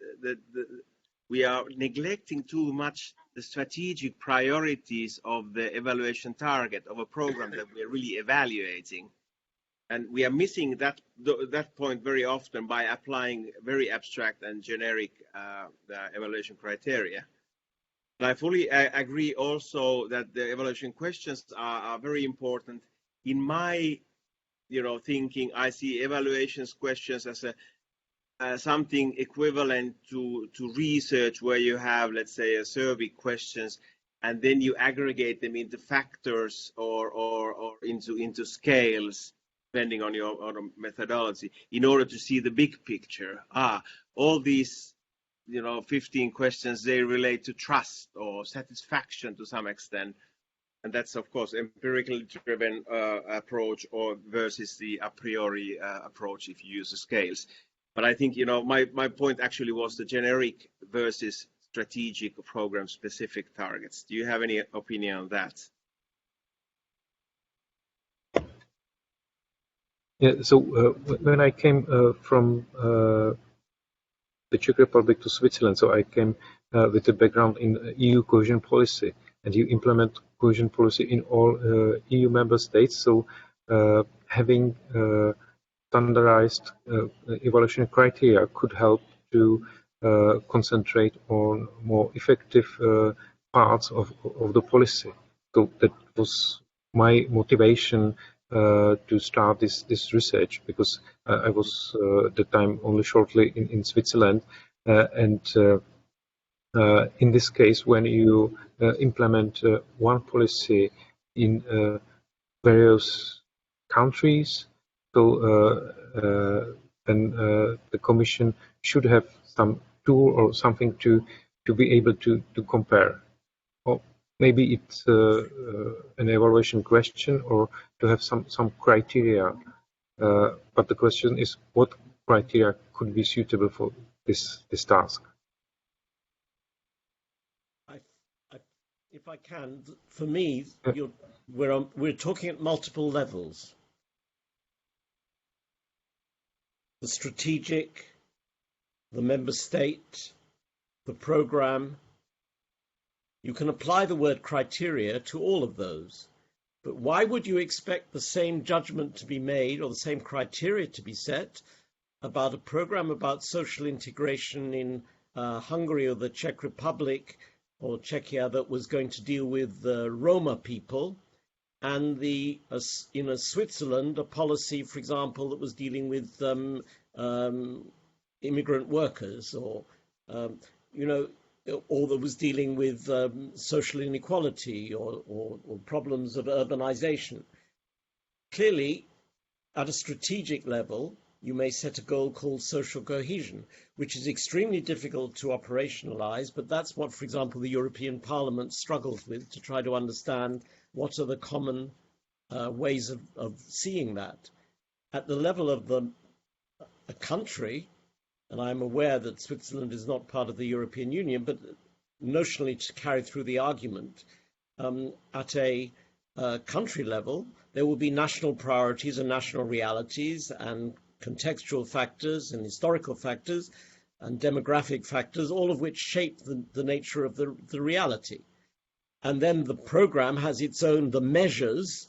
we are neglecting too much the strategic priorities of the evaluation target of a program that we are really evaluating. And we are missing that point very often by applying very abstract and generic the evaluation criteria. And I fully agree also that the evaluation questions are very important. In my thinking, I see evaluations questions as something equivalent to research, where you have, let's say, a survey questions, and then you aggregate them into factors or into scales, depending on your methodology, in order to see the big picture. All these 15 questions, they relate to trust or satisfaction to some extent, and that's of course empirically driven approach or versus the a priori approach if you use the scales. But I think, my point actually was the generic versus strategic program specific targets. Do you have any opinion on that? Yeah, so when I came from the Czech Republic to Switzerland, so I came with a background in EU cohesion policy, and you implement cohesion policy in all EU member states. So having standardized evaluation criteria could help to concentrate on more effective parts of the policy. So that was my motivation to start this research, because I was at the time only shortly in Switzerland, and in this case, when you implement one policy in various countries, so then the Commission should have some tool or something to be able to compare. Or maybe it's an evaluation question, or to have some criteria. But the question is, what criteria could be suitable for this task? If I can, for me, we're talking at multiple levels. The strategic, the member state, the program. You can apply the word criteria to all of those. But why would you expect the same judgment to be made, or the same criteria to be set, about a program about social integration in Hungary or the Czech Republic or Czechia that was going to deal with the Roma people, and in Switzerland, a policy, for example, that was dealing with immigrant workers, or or that was dealing with social inequality or problems of urbanization. Clearly, at a strategic level, you may set a goal called social cohesion, which is extremely difficult to operationalize, but that's what, for example, the European Parliament struggles with, to try to understand what are the common ways of seeing that. At the level of a country, and I'm aware that Switzerland is not part of the European Union, but notionally, to carry through the argument, at a country level, there will be national priorities and national realities and contextual factors and historical factors and demographic factors, all of which shape the nature of the reality. And then the program has the measures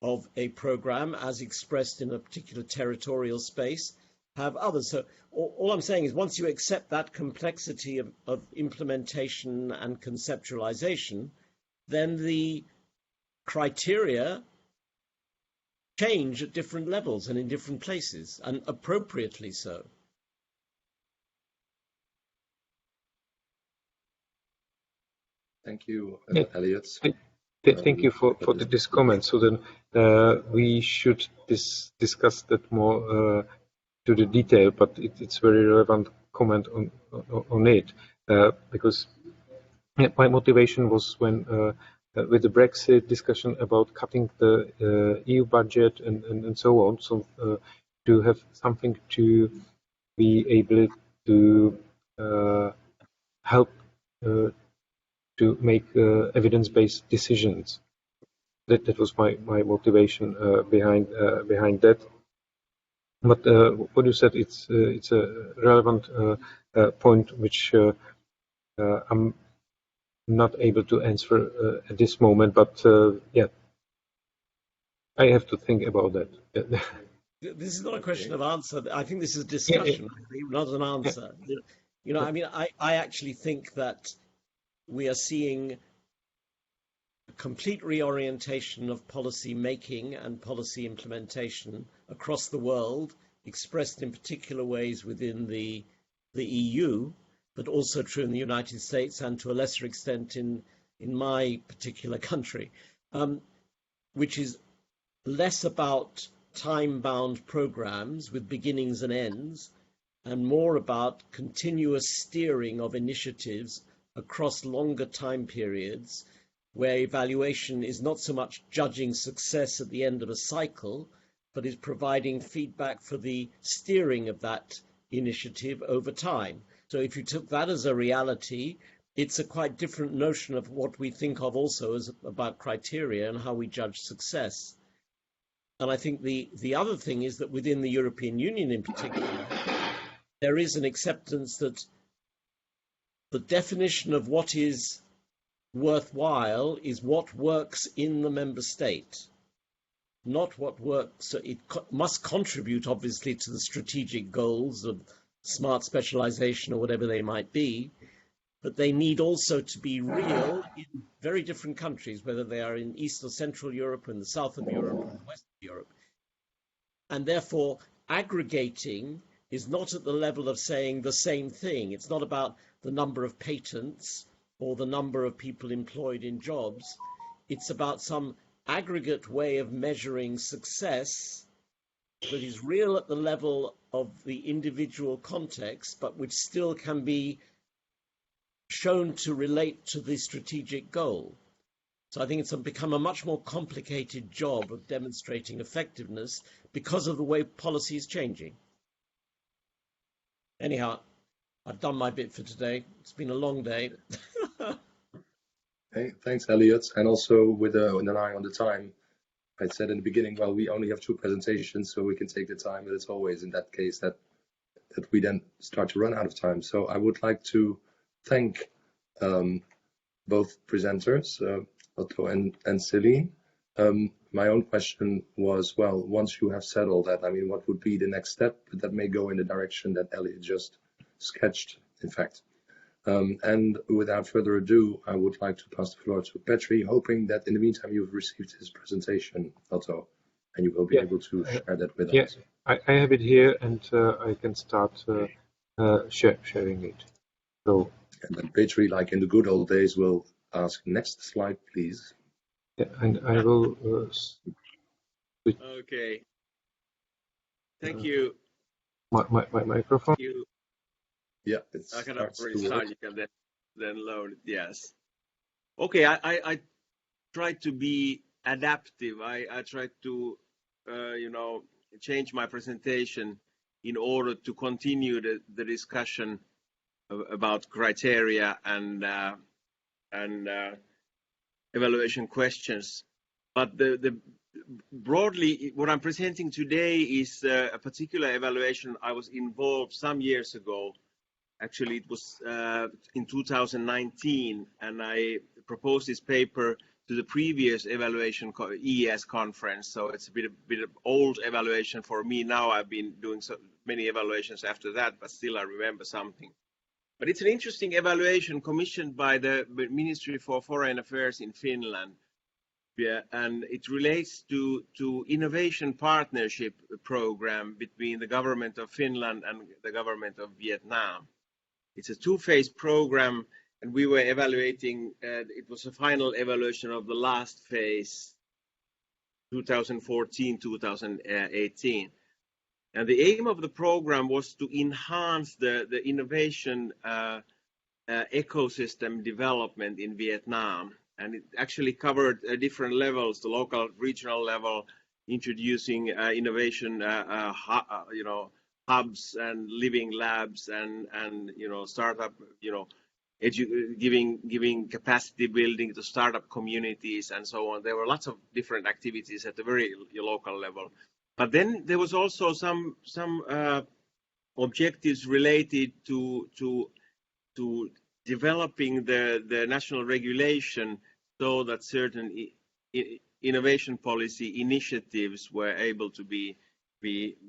of a program as expressed in a particular territorial space have others. So all I'm saying is, once you accept that complexity of implementation and conceptualization, then the criteria change at different levels and in different places, and appropriately so. Thank you, Yeah. Elliot. Thank you for this comment. So then we should discuss that more to the detail, but it's very relevant comment on it, because my motivation was when with the Brexit discussion about cutting the EU budget and so on, so to have something to be able to help to make evidence-based decisions. That was my motivation behind that. But what you said, it's a relevant point which I'm not able to answer at this moment. But yeah, I have to think about that. This is not a question of answer. I think this is a discussion, not an answer. You know, I mean, I actually think that we are seeing a complete reorientation of policy making and policy implementation across the world, expressed in particular ways within the EU, but also true in the United States and to a lesser extent in my particular country, which is less about time-bound programs with beginnings and ends, and more about continuous steering of initiatives across longer time periods, where evaluation is not so much judging success at the end of a cycle, but is providing feedback for the steering of that initiative over time. So if you took that as a reality, it's a quite different notion of what we think of also as about criteria and how we judge success. And I think the other thing is that within the European Union in particular, there is an acceptance that the definition of what is worthwhile is what works in the member state, not what works. So it must contribute, obviously, to the strategic goals of smart specialization or whatever they might be, but they need also to be real in very different countries, whether they are in East or Central Europe, or in the south of Europe, or the west of Europe. And therefore, aggregating is not at the level of saying the same thing. It's not about the number of patents or the number of people employed in jobs. It's about some aggregate way of measuring success that is real at the level of the individual context, but which still can be shown to relate to the strategic goal. So I think it's become a much more complicated job of demonstrating effectiveness because of the way policy is changing. Anyhow, I've done my bit for today. It's been a long day. Hey, thanks, Elliot. And also with an eye on the time, I said in the beginning, well, we only have 2 presentations, so we can take the time, but it's always in that case that we then start to run out of time. So I would like to thank both presenters, Otto and Celine. My own question was, well, once you have said all that, I mean, what would be the next step? But that may go in the direction that Elliot just sketched, in fact. And without further ado, I would like to pass the floor to Petri, hoping that in the meantime you've received his presentation, Otto, and you will be able to share that with us. I have it here, and I can start sharing it. So, and then Petri, like in the good old days, will ask next slide, please. Yeah, and I will. Okay. Thank you. My microphone. Thank you. Yeah, it starts to start. work. You can then load it. Yes. Okay. I try to be adaptive. I try to change my presentation in order to continue the discussion about criteria and evaluation questions. But the broadly, what I'm presenting today is a particular evaluation I was involved some years ago. Actually, it was in 2019, and I proposed this paper to the previous evaluation ES conference. So it's a bit of old evaluation for me now. I've been doing so many evaluations after that, but still I remember something. But it's an interesting evaluation commissioned by the Ministry for Foreign Affairs in Finland. Yeah, and it relates to innovation partnership program between the government of Finland and the government of Vietnam. It's a two-phase program, and we were evaluating, it was a final evaluation of the last phase, 2014-2018. And the aim of the program was to enhance the innovation ecosystem development in Vietnam. And it actually covered different levels, the local, regional level, introducing innovation, hubs and living labs and startup, giving capacity building to startup communities and so on. There were lots of different activities at the very local level. But then there was also some objectives related to developing the national regulation so that certain innovation policy initiatives were able to be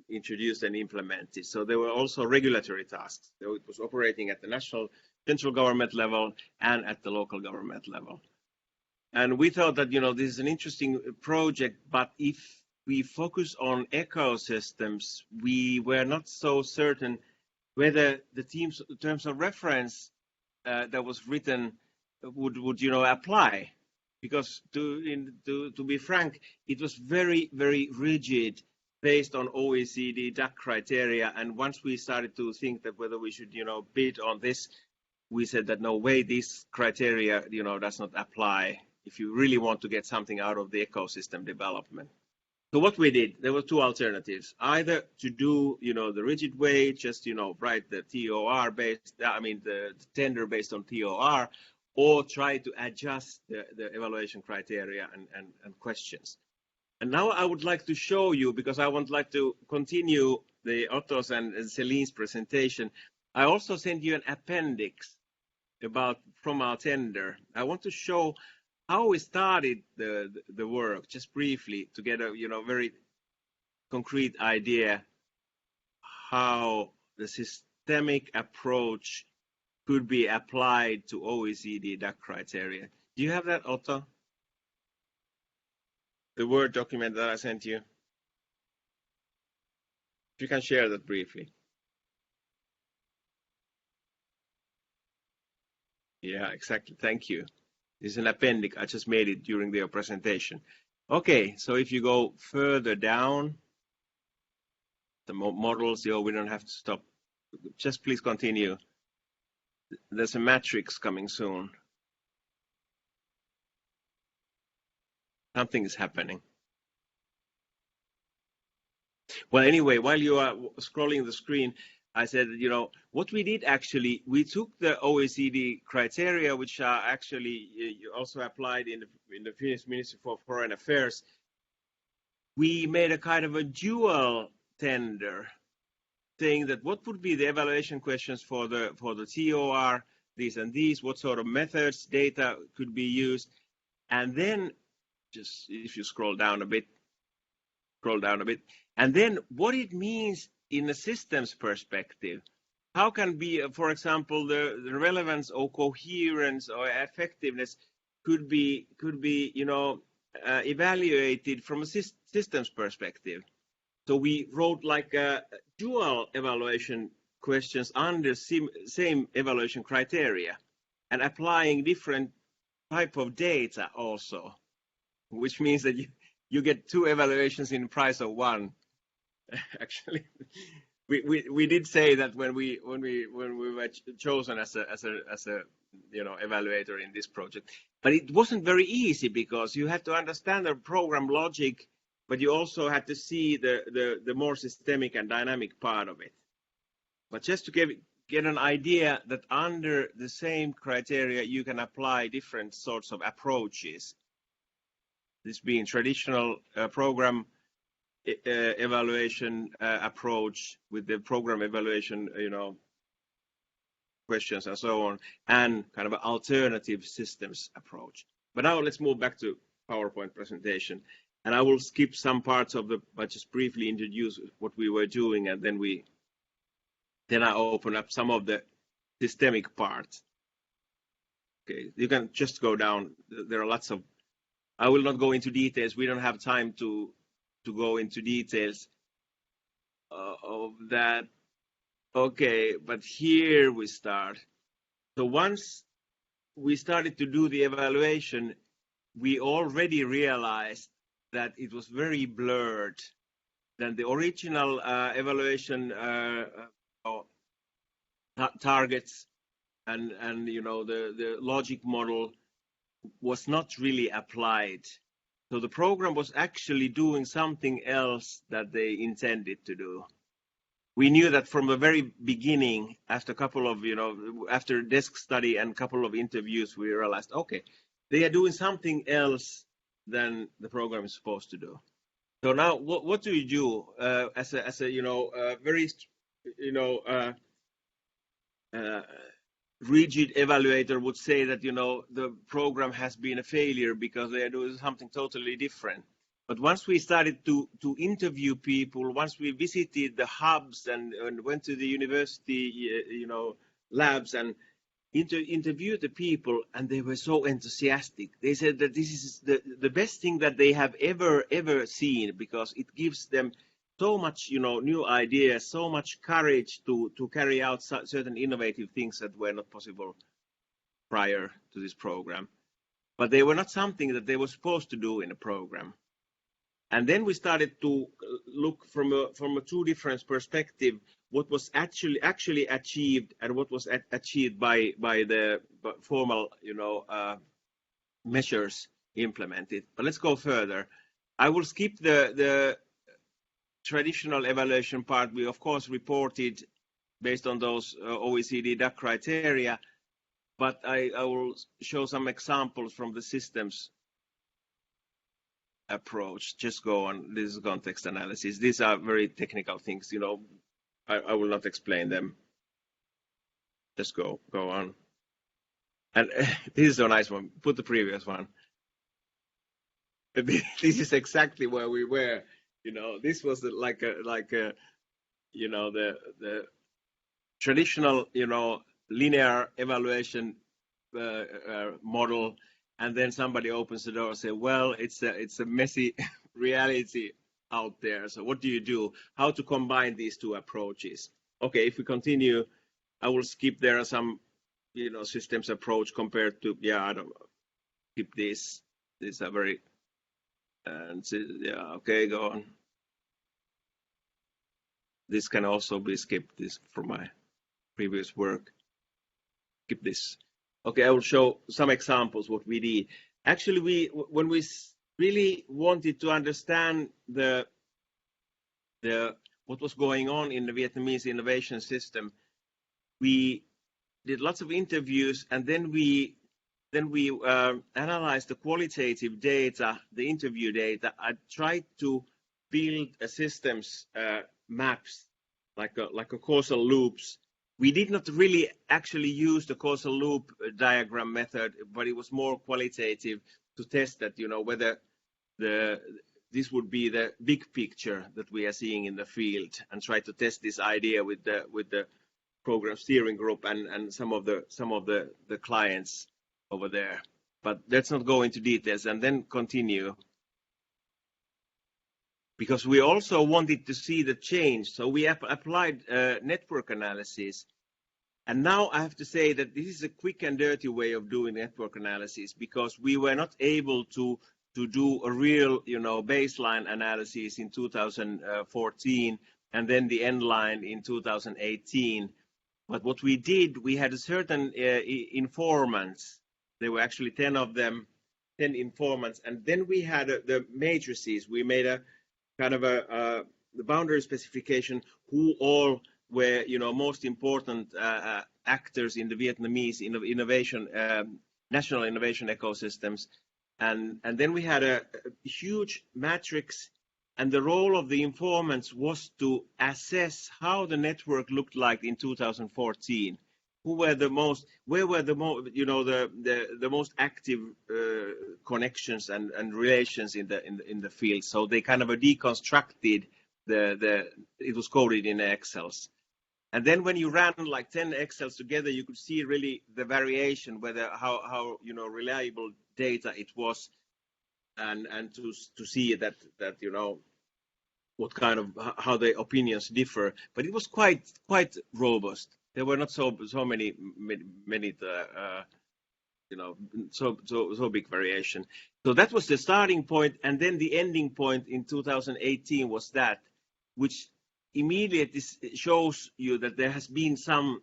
introduced and implemented. So there were also regulatory tasks. So it was operating at the national central government level and at the local government level. And we thought that, this is an interesting project, but if we focus on ecosystems, we were not so certain whether the terms of reference that was written would apply, because to be frank, it was very, very rigid, based on OECD DAC criteria. And once we started to think that whether we should bid on this, we said that no way, this criteria does not apply if you really want to get something out of the ecosystem development. So what we did, there were two alternatives: either to do the rigid way, just write the TOR based, the tender based on TOR, or try to adjust the evaluation criteria and questions. And now I would like to show you, because I would like to continue the Otto's and Celine's presentation. I also sent you an appendix from our tender. I want to show how we started the work, just briefly, to get a very concrete idea how the systemic approach could be applied to OECD DAC criteria. Do you have that, Otto? The Word document that I sent you? If you can share that briefly. Yeah, exactly. Thank you. This is an appendix. I just made it during their presentation. Okay, so if you go further down, the models, we don't have to stop. Just please continue. There's a matrix coming soon. Something is happening. Well, anyway, while you are scrolling the screen, I said, what we did actually, we took the OECD criteria, which are actually also applied in the Finnish Ministry for Foreign Affairs. We made a kind of a dual tender, saying that what would be the evaluation questions for the TOR, these and these, what sort of methods, data could be used, and then just if you scroll down a bit, and then what it means in a systems perspective. how can be, for example, the relevance or coherence or effectiveness could be evaluated from a systems perspective. So we wrote like dual evaluation questions under same evaluation criteria and applying different type of data also, which means that you get 2 evaluations in the price of 1. Actually, we did say that when we were chosen as a evaluator in this project, but it wasn't very easy because you had to understand the program logic, but you also had to see the more systemic and dynamic part of it. But just to get an idea that under the same criteria you can apply different sorts of approaches. This being traditional program evaluation approach with the program evaluation, questions and so on, and kind of an alternative systems approach. But now let's move back to PowerPoint presentation, and I will skip some parts of but just briefly introduce what we were doing, and then I open up some of the systemic parts. Okay, you can just go down. There are lots of. I will not go into details. We don't have time to go into details of that. Okay, but here we start. So once we started to do the evaluation, we already realized that it was very blurred. Then the original evaluation targets and the logic model was not really applied. So the program was actually doing something else that they intended to do. We knew that from the very beginning, after a couple of, after desk study and a couple of interviews, we realized, okay, they are doing something else than the program is supposed to do. So now, what do you do as a very, rigid evaluator would say that the program has been a failure because they are doing something totally different. But once we started to interview people, once we visited the hubs and went to the university labs and interviewed the people, and they were so enthusiastic. They said that this is the best thing that they have ever seen, because it gives them so much new ideas, so much courage to carry out certain innovative things that were not possible prior to this program. But they were not something that they were supposed to do in a program. And then we started to look from a 2 different perspective, what was actually achieved and what was achieved by the formal measures implemented. But let's go further. I will skip the traditional evaluation part. We of course reported based on those OECD DAC criteria, but I will show some examples from the systems approach. Just go on. This is context analysis. These are very technical things, I will not explain them. Just go on. And this is a nice one. Put the previous one. This is exactly where we were. This was like the traditional linear evaluation model, and then somebody opens the door and say, well, it's a messy reality out there. So what do you do? How to combine these 2 approaches? Okay, if we continue, I will skip. There are some systems approach compared to I don't skip this. These are very okay, go on. This can also be skipped. This from my previous work. Skip this. Okay, I will show some examples what we did. Actually, when we really wanted to understand what was going on in the Vietnamese innovation system, we did lots of interviews, and then we analyzed the qualitative data, the interview data. I tried to build a systems maps like a causal loops. We did not really actually use the causal loop diagram method, but it was more qualitative to test that, whether this would be the big picture that we are seeing in the field, and try to test this idea with the program steering group and some of the clients over there. But let's not go into details and then continue, because we also wanted to see the change. So we applied network analysis. And now I have to say that this is a quick and dirty way of doing network analysis, because we were not able to do a real, baseline analysis in 2014 and then the end line in 2018. But what we did, we had a certain informants. There were actually 10 of them, 10 informants. And then we had the matrices. We made a kind of the boundary specification, who all were, most important actors in the Vietnamese innovation, national innovation ecosystems. And then we had a huge matrix, and the role of the informants was to assess how the network looked like in 2014. Who were the most? Where were the most? The most active connections and relations in the field. So they kind of deconstructed it was coded in Excels. And then when you ran like 10 Excels together, you could see really the variation, whether how reliable data it was, and to see that what kind of how the opinions differ. But it was quite robust. There were not so many so big variation. So that was the starting point, and then the ending point in 2018 was that, which immediately shows you that there has been some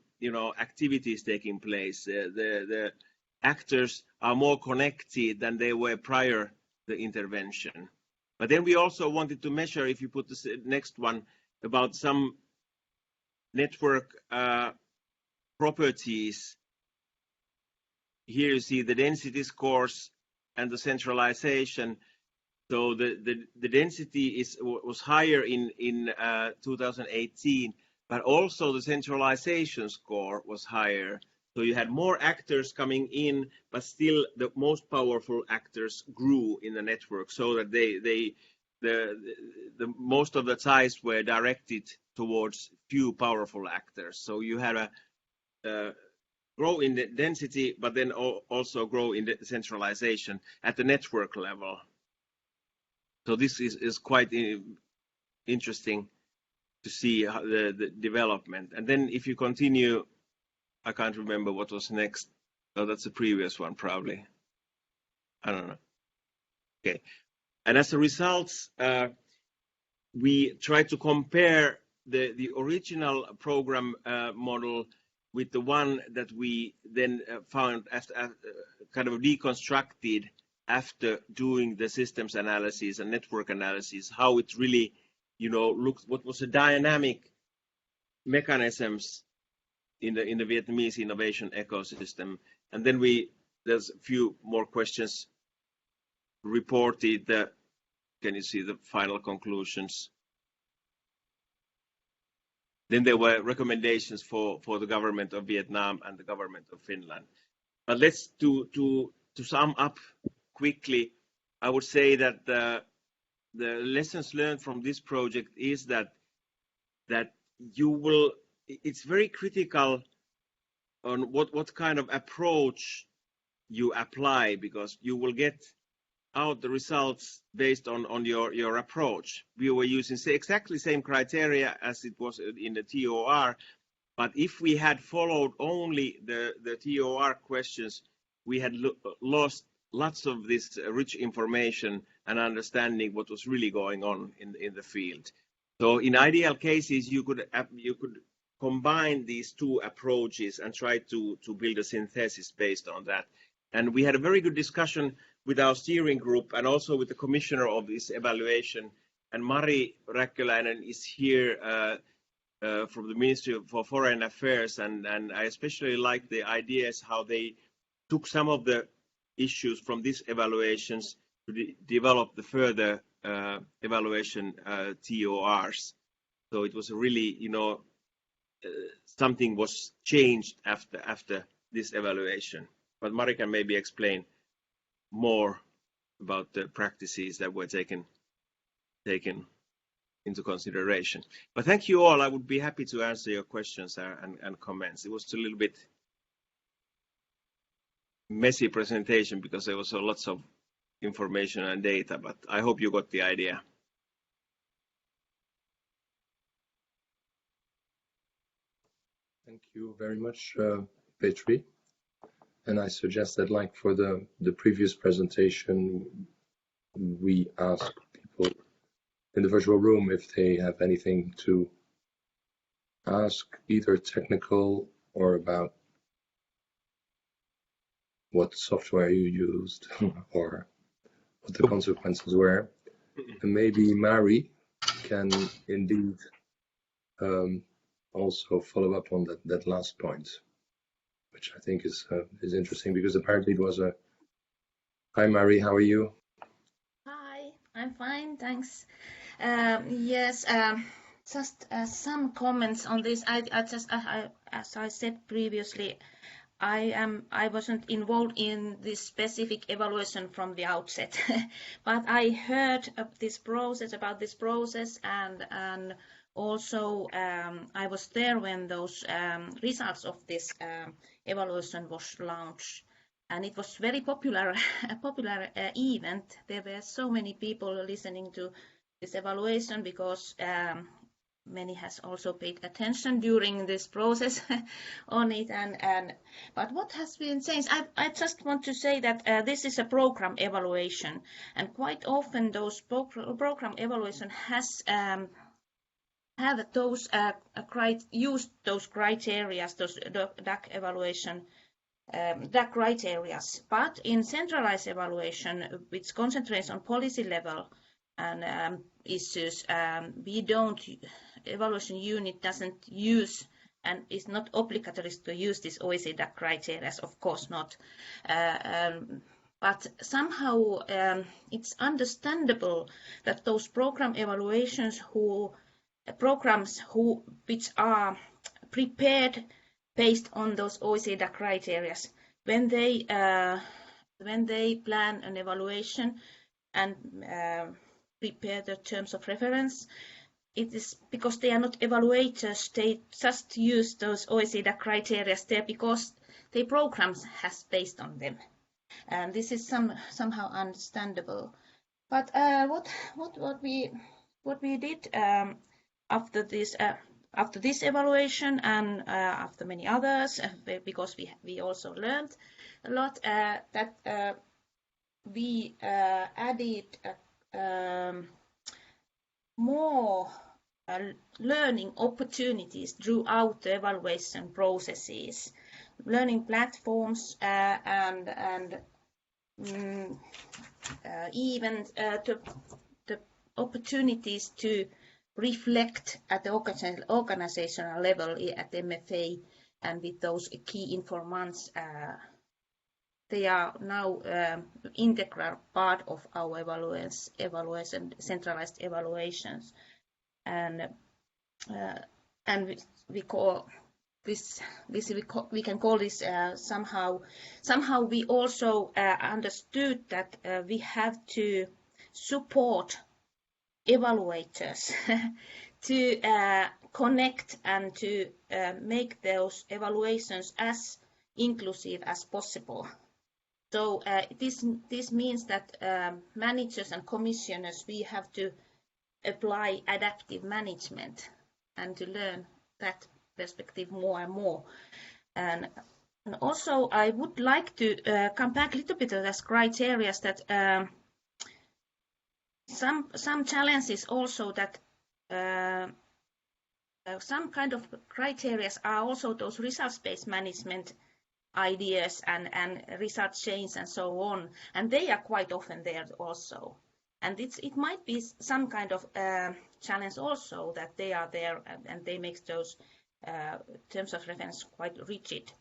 activities taking place. The actors are more connected than they were prior the intervention. But then we also wanted to measure, if you put this next one, about some network properties. Here you see the density scores and the centralization. So the density was higher in 2018, but also the centralization score was higher. So you had more actors coming in, but still the most powerful actors grew in the network, so that the most of the ties were directed towards few powerful actors. So you had a grow in the density, but then also grow in the centralization at the network level. So this is quite interesting to see how the development. And then if you continue, I can't remember what was next. Oh, that's the previous one, probably. I don't know. Okay. And as a result, we try to compare the original program model with the one that we then found after kind of deconstructed after doing the systems analysis and network analysis, how it really, looks, what was the dynamic mechanisms in the Vietnamese innovation ecosystem. And then there's a few more questions reported. Can you see the final conclusions? Then there were recommendations for the government of Vietnam and the government of Finland. But let's to sum up quickly, I would say that the lessons learned from this project is that it's very critical on what kind of approach you apply, because you will get out the results based on your approach. We were using exactly same criteria as it was in the TOR, but if we had followed only the TOR questions, we had lost lots of this rich information and understanding what was really going on in the field. So in ideal cases, you could combine these two approaches and try to build a synthesis based on that. And we had a very good discussion with our steering group and also with the commissioner of this evaluation. And Mari Räkköläinen is here from the Ministry for Foreign Affairs, and I especially like the ideas how they took some of the issues from these evaluations to develop the further evaluation TORs. So it was really, something was changed after this evaluation. But Mari can maybe explain more about the practices that were taken. into consideration. But thank you all. I would be happy to answer your questions and comments. It was a little bit messy presentation because there was lots of information and data, but I hope you got the idea. Thank you very much, Petri. And I suggest that, like for the previous presentation, we ask people in the virtual room if they have anything to ask, either technical or about what software you used or what the consequences were. And maybe Mari can indeed also follow up on that last point, which I think is interesting, because apparently it was a... Hi, Mari, how are you? Hi, I'm fine, thanks. Yes, just some comments on this. As I said previously, I wasn't involved in this specific evaluation from the outset, but I heard of this process, and also I was there when those results of this evaluation was launched, and it was very popular event. There were so many people listening to this evaluation because many has also paid attention during this process on it. But what has been changed? I just want to say that this is a program evaluation, and quite often those program evaluation has have those used those criteria, those DAC evaluation. DAC criteria, but in centralized evaluation, which concentrates on policy level and issues, evaluation unit doesn't use and is not obligatory to use this OECD DAC criteria, of course not. But somehow it's understandable that those program evaluations which are prepared based on those OECD DAC criteria, when they plan an evaluation and prepare the terms of reference, it is because they are not evaluators. They just use those OECD DAC criteria there because their programs has based on them, and this is somehow understandable. But what we did after this evaluation and after many others, because we also learned a lot, that we added more learning opportunities throughout the evaluation processes, learning platforms and even the opportunities to reflect at the organizational level at MFA, and with those key informants, they are now integral part of our evaluation, centralized evaluations, and we call this we can call this somehow we also understood that we have to support evaluators to connect and to make those evaluations as inclusive as possible. So this means that managers and commissioners, we have to apply adaptive management and to learn that perspective more and more. And also I would like to come back a little bit to those criteria that some challenges also that some kind of criteria are also those results-based management ideas and result chains and so on, and they are quite often there also. And it might be some kind of challenge also that they are there and they make those terms of reference quite rigid.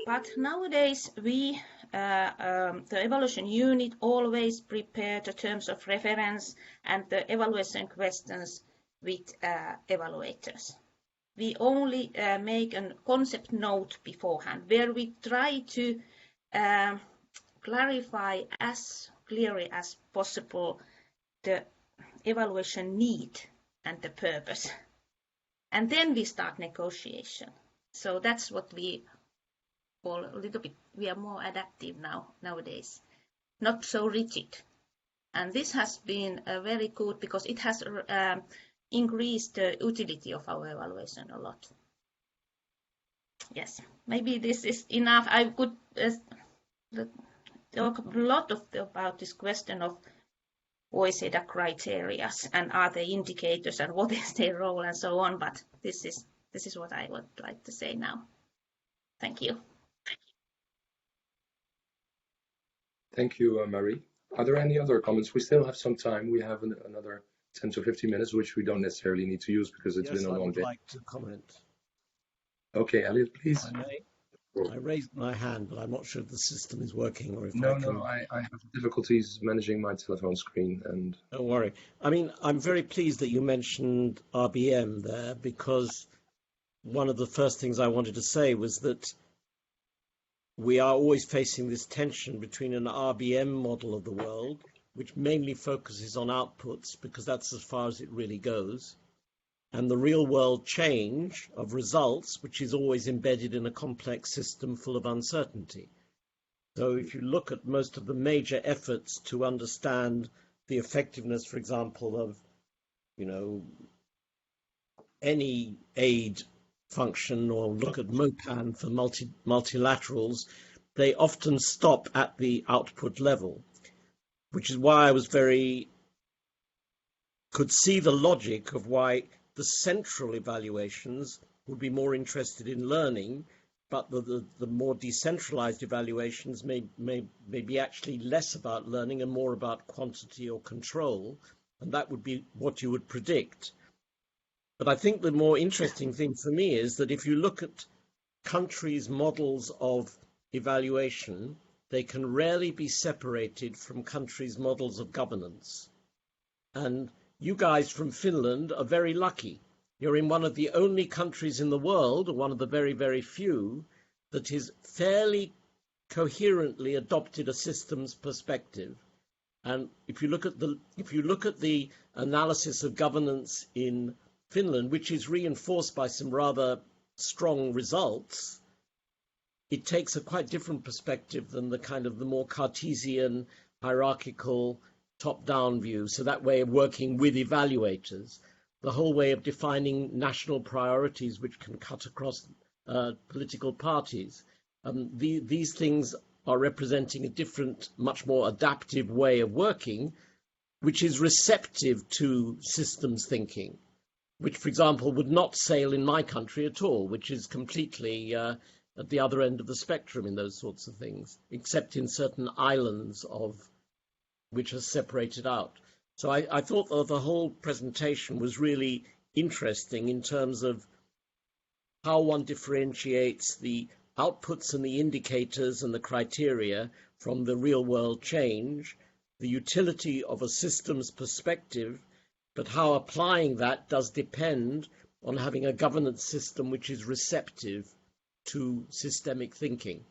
But nowadays the evaluation unit always prepare the terms of reference and the evaluation questions with evaluators. We only make a concept note beforehand where we try to clarify as clearly as possible the evaluation need and the purpose. And then we start negotiation. So that's what we call a little bit, we are more adaptive nowadays, not so rigid. And this has been very good because it has increased the utility of our evaluation a lot. Yes, maybe this is enough. I could talk a lot about this question of OECD criteria and are they indicators and what is their role and so on, but this is what I would like to say now. Thank you. Thank you, Marie. Are there any other comments? We still have some time. We have another 10 to 15 minutes, which we don't necessarily need to use because it's been a long day. Yes, I would like to comment. Okay, Elliot, please. I raised my hand, but I'm not sure if the system is working or if I have difficulties managing my telephone screen. And don't worry. I mean, I'm very pleased that you mentioned RBM there, because one of the first things I wanted to say was that we are always facing this tension between an RBM model of the world, which mainly focuses on outputs because that's as far as it really goes, and the real world change of results, which is always embedded in a complex system full of uncertainty. So if you look at most of the major efforts to understand the effectiveness, for example, of, any aid function, or look at MOPAN for multilaterals, they often stop at the output level, which is why I could see the logic of why the central evaluations would be more interested in learning, but the more decentralized evaluations may be actually less about learning and more about quantity or control, and that would be what you would predict. But I think the more interesting thing for me is that if you look at countries' models of evaluation, they can rarely be separated from countries' models of governance. And you guys from Finland are very lucky. You're in one of the only countries in the world, or one of the very, very few, that is fairly coherently adopted a systems perspective. And if you look at the analysis of governance in Finland, which is reinforced by some rather strong results, it takes a quite different perspective than the more Cartesian, hierarchical, top-down view. So that way of working with evaluators, the whole way of defining national priorities which can cut across political parties. These things are representing a different, much more adaptive way of working, which is receptive to systems thinking, which, for example, would not sail in my country at all, which is completely at the other end of the spectrum in those sorts of things, except in certain islands which are separated out. So I thought that the whole presentation was really interesting in terms of how one differentiates the outputs and the indicators and the criteria from the real world change, the utility of a systems perspective, but how applying that does depend on having a governance system which is receptive to systemic thinking.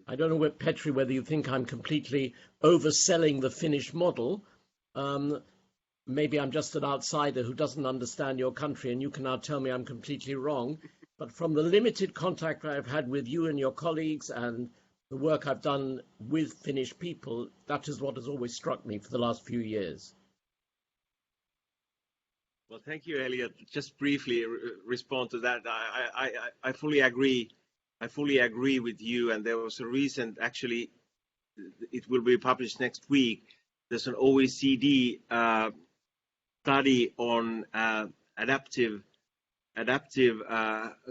I don't know, Petri, whether you think I'm completely overselling the Finnish model. Maybe I'm just an outsider who doesn't understand your country, and you can now tell me I'm completely wrong. But from the limited contact I've had with you and your colleagues and the work I've done with Finnish people, that is what has always struck me for the last few years. Well, thank you, Elliot. Just briefly respond to that. I fully agree. I fully agree with you. And there was a recent, actually, it will be published next week. There's an OECD study on adaptive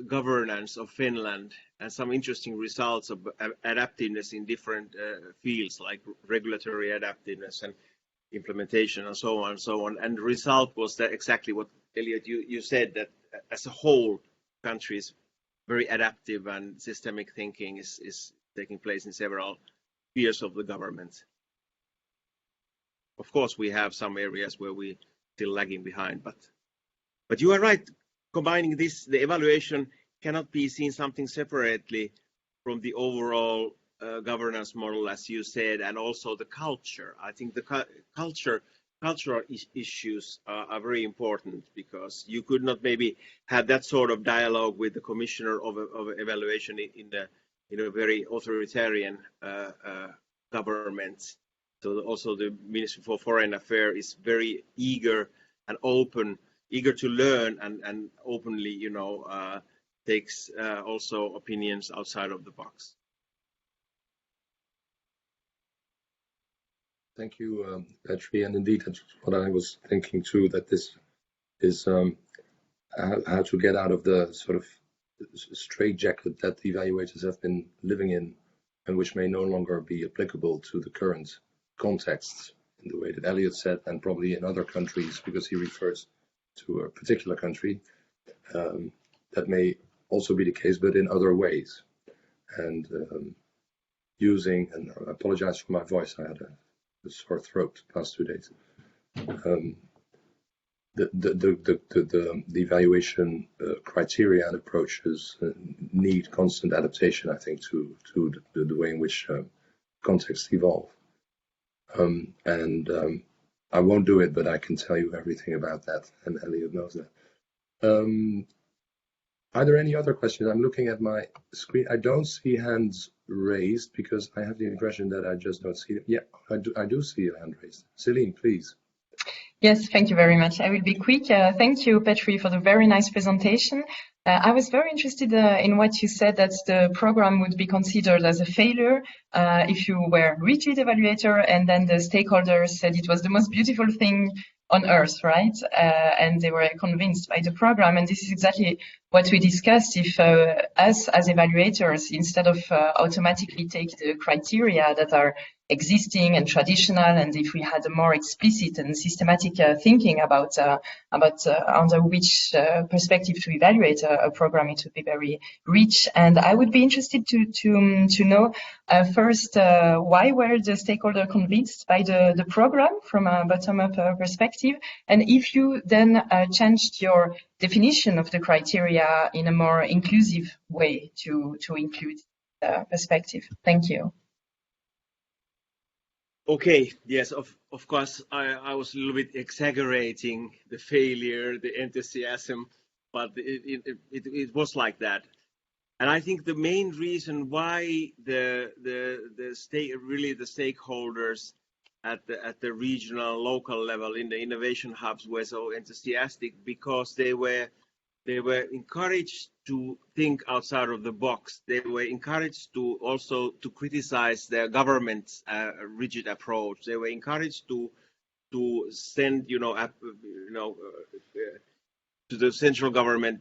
governance of Finland, and some interesting results of adaptiveness in different fields, like regulatory adaptiveness and implementation and so on and so on. And the result was that exactly what, Elliot, you said, that as a whole, country is very adaptive and systemic thinking is taking place in several spheres of the government. Of course, we have some areas where we're still lagging behind, but you are right. Combining this, the evaluation cannot be seen something separately from the overall governance model, as you said, and also the culture. I think the culture cultural issues are very important, because you could not maybe have that sort of dialogue with the commissioner of evaluation in a very authoritarian government. So also the Ministry for Foreign Affairs is very eager and open, eager to learn, and openly, you know, takes also opinions outside of the box. Thank you, Petri. And indeed, that's what I was thinking too, that this is how to get out of the sort of straitjacket that the evaluators have been living in, and which may no longer be applicable to the current contexts in the way that Elliot said, and probably in other countries, because he refers to a particular country. That may also be the case, but in other ways. And using, and I apologize for my voice, I had a sore throat the past 2 days. The evaluation criteria and approaches need constant adaptation, I think, to the way in which contexts evolve. I won't do it, but I can tell you everything about that, and Elliot knows that. Are there any other questions? I'm looking at my screen. I don't see hands raised, because I have the impression that I just don't see them. Yeah, I do see a hand raised. Celine, please. Yes, thank you very much. I will be quick. Thank you, Petri, for the very nice presentation. I was very interested in what you said, that the program would be considered as a failure if you were rigid evaluator, and then the stakeholders said it was the most beautiful thing on earth, right? And they were convinced by the program. And this is exactly what we discussed. If us as evaluators, instead of automatically take the criteria that are existing and traditional, and if we had a more explicit and systematic thinking about under which perspective to evaluate a program, it would be very rich. And I would be interested to know first, why were the stakeholders convinced by the program from a bottom-up perspective, and if you then changed your definition of the criteria in a more inclusive way to include perspective. Thank you. Okay, yes, of course, I was a little bit exaggerating the failure, the enthusiasm, but it was like that. And I think the main reason why the stakeholders at the regional, local level in the innovation hubs were so enthusiastic, because they were encouraged to think outside of the box. They were encouraged to also to criticize their government's rigid approach. They were encouraged to send, to the central government,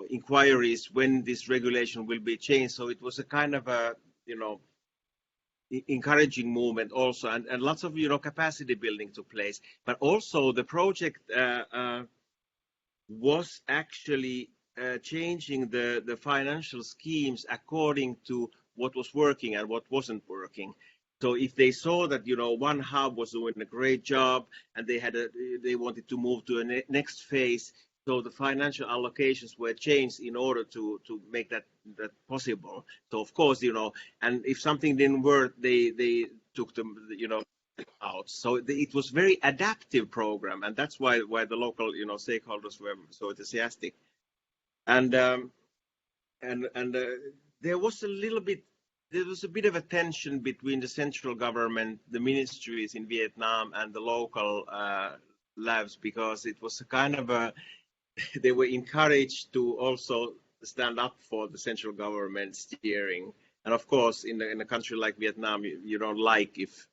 inquiries when this regulation will be changed. So it was a kind of a, encouraging movement also, and lots of, capacity building took place. But also the project was actually changing the financial schemes according to what was working and what wasn't working. So if they saw that, one hub was doing a great job and they wanted to move to a next phase, so the financial allocations were changed in order to make that possible. So of course, and if something didn't work, they took them, out. So it was very adaptive program, and that's why the local, stakeholders were so enthusiastic. And there was a bit of a tension between the central government, the ministries in Vietnam, and the local labs, because it was a kind of they were encouraged to also stand up for the central government steering. And of course, in a country like Vietnam, you don't like if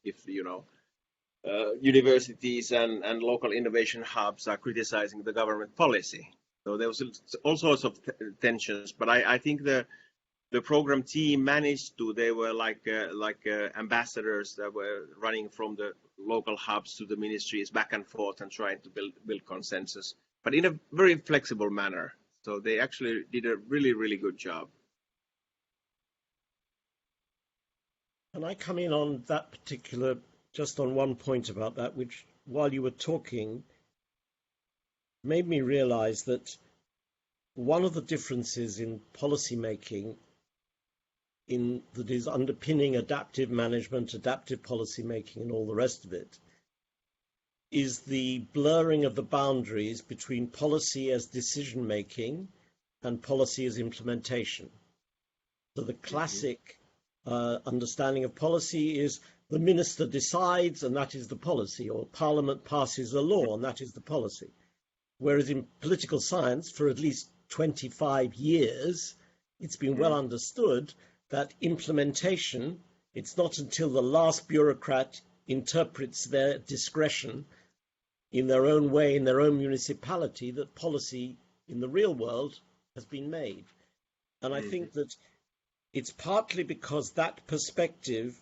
universities and local innovation hubs are criticizing the government policy. So there was all sorts of tensions. But I think the program team managed to. They were like ambassadors that were running from the local hubs to the ministries back and forth and trying to build consensus, but in a very flexible manner. So they actually did a really, really good job. Can I come in on that particular, just on one point about that, which while you were talking made me realize that one of the differences in policy making that is underpinning adaptive management, adaptive policy making, and all the rest of it, is the blurring of the boundaries between policy as decision-making and policy as implementation. So the classic understanding of policy is the minister decides and that is the policy, or parliament passes a law and that is the policy. Whereas in political science, for at least 25 years, it's been well understood that implementation, it's not until the last bureaucrat interprets their discretion in their own way, in their own municipality, that policy in the real world has been made. And I think that it's partly because that perspective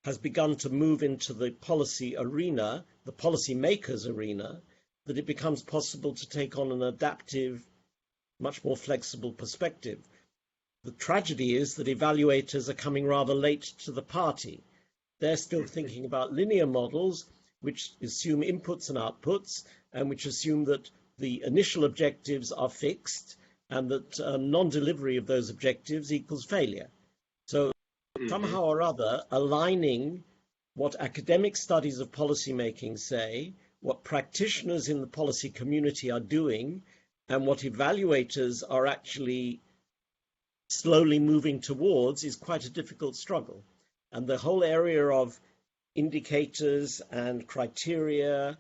has begun to move into the policy arena, the policy makers arena, that it becomes possible to take on an adaptive, much more flexible perspective. The tragedy is that evaluators are coming rather late to the party. They're still thinking about linear models, which assume inputs and outputs, and which assume that the initial objectives are fixed and that non-delivery of those objectives equals failure. So somehow or other, aligning what academic studies of policymaking say, what practitioners in the policy community are doing, and what evaluators are actually slowly moving towards is quite a difficult struggle. And the whole area of indicators and criteria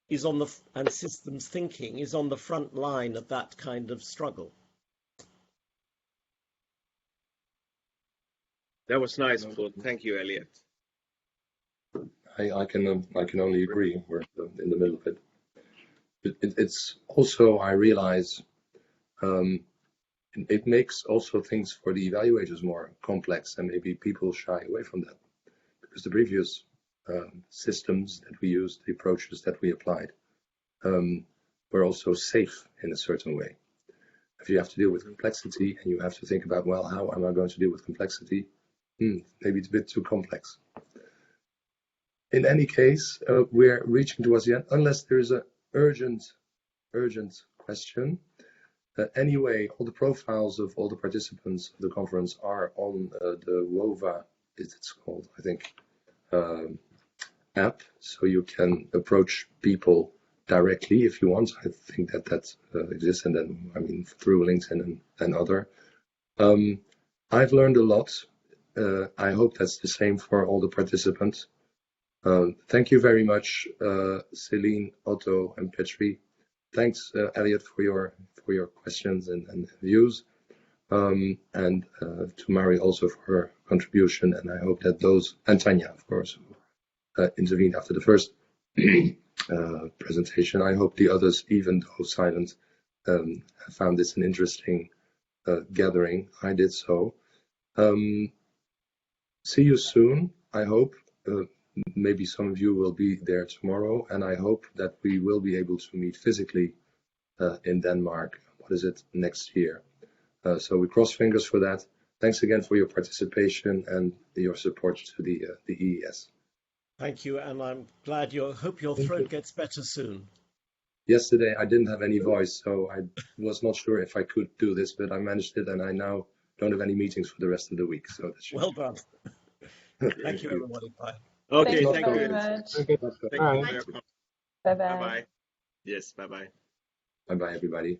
is on the, and systems thinking is on the front line of that kind of struggle. That was nice, Claude. Thank you, Elliot. I can only agree. We're in the middle of it. It's also, I realize, it makes also things for the evaluators more complex, and maybe people shy away from that because the previous systems that we used, the approaches that we applied, were also safe in a certain way. If you have to deal with complexity and you have to think about, well, how am I going to deal with complexity? Maybe it's a bit too complex. In any case, we're reaching towards the end, unless there is an urgent question. Anyway, all the profiles of all the participants of the conference are on the WOVA, it's called, I think, app, so you can approach people directly if you want. I think that exists, and then, I mean, through LinkedIn and other. I've learned a lot. I hope that's the same for all the participants. Thank you very much, Celine, Otto, and Petri. Thanks, Elliot, for your questions and views, and to Mari also for her contribution. And I hope that those, and Tanya, of course, who intervened after the first presentation. I hope the others, even though silent, found this an interesting gathering. I did so. See you soon, I hope. Maybe some of you will be there tomorrow, and I hope that we will be able to meet physically in Denmark. What is it, next year? So we cross fingers for that. Thanks again for your participation and your support to the EES. Thank you, and I'm glad hope your throat gets better soon. Yesterday I didn't have any voice, so I was not sure if I could do this, but I managed it, and I now don't have any meetings for the rest of the week. So that should well done. Thank you, everybody. Bye. Okay, thank you very you. much. Thank you for your comment. Bye-bye. Bye-bye. Yes, bye-bye. Bye-bye, everybody.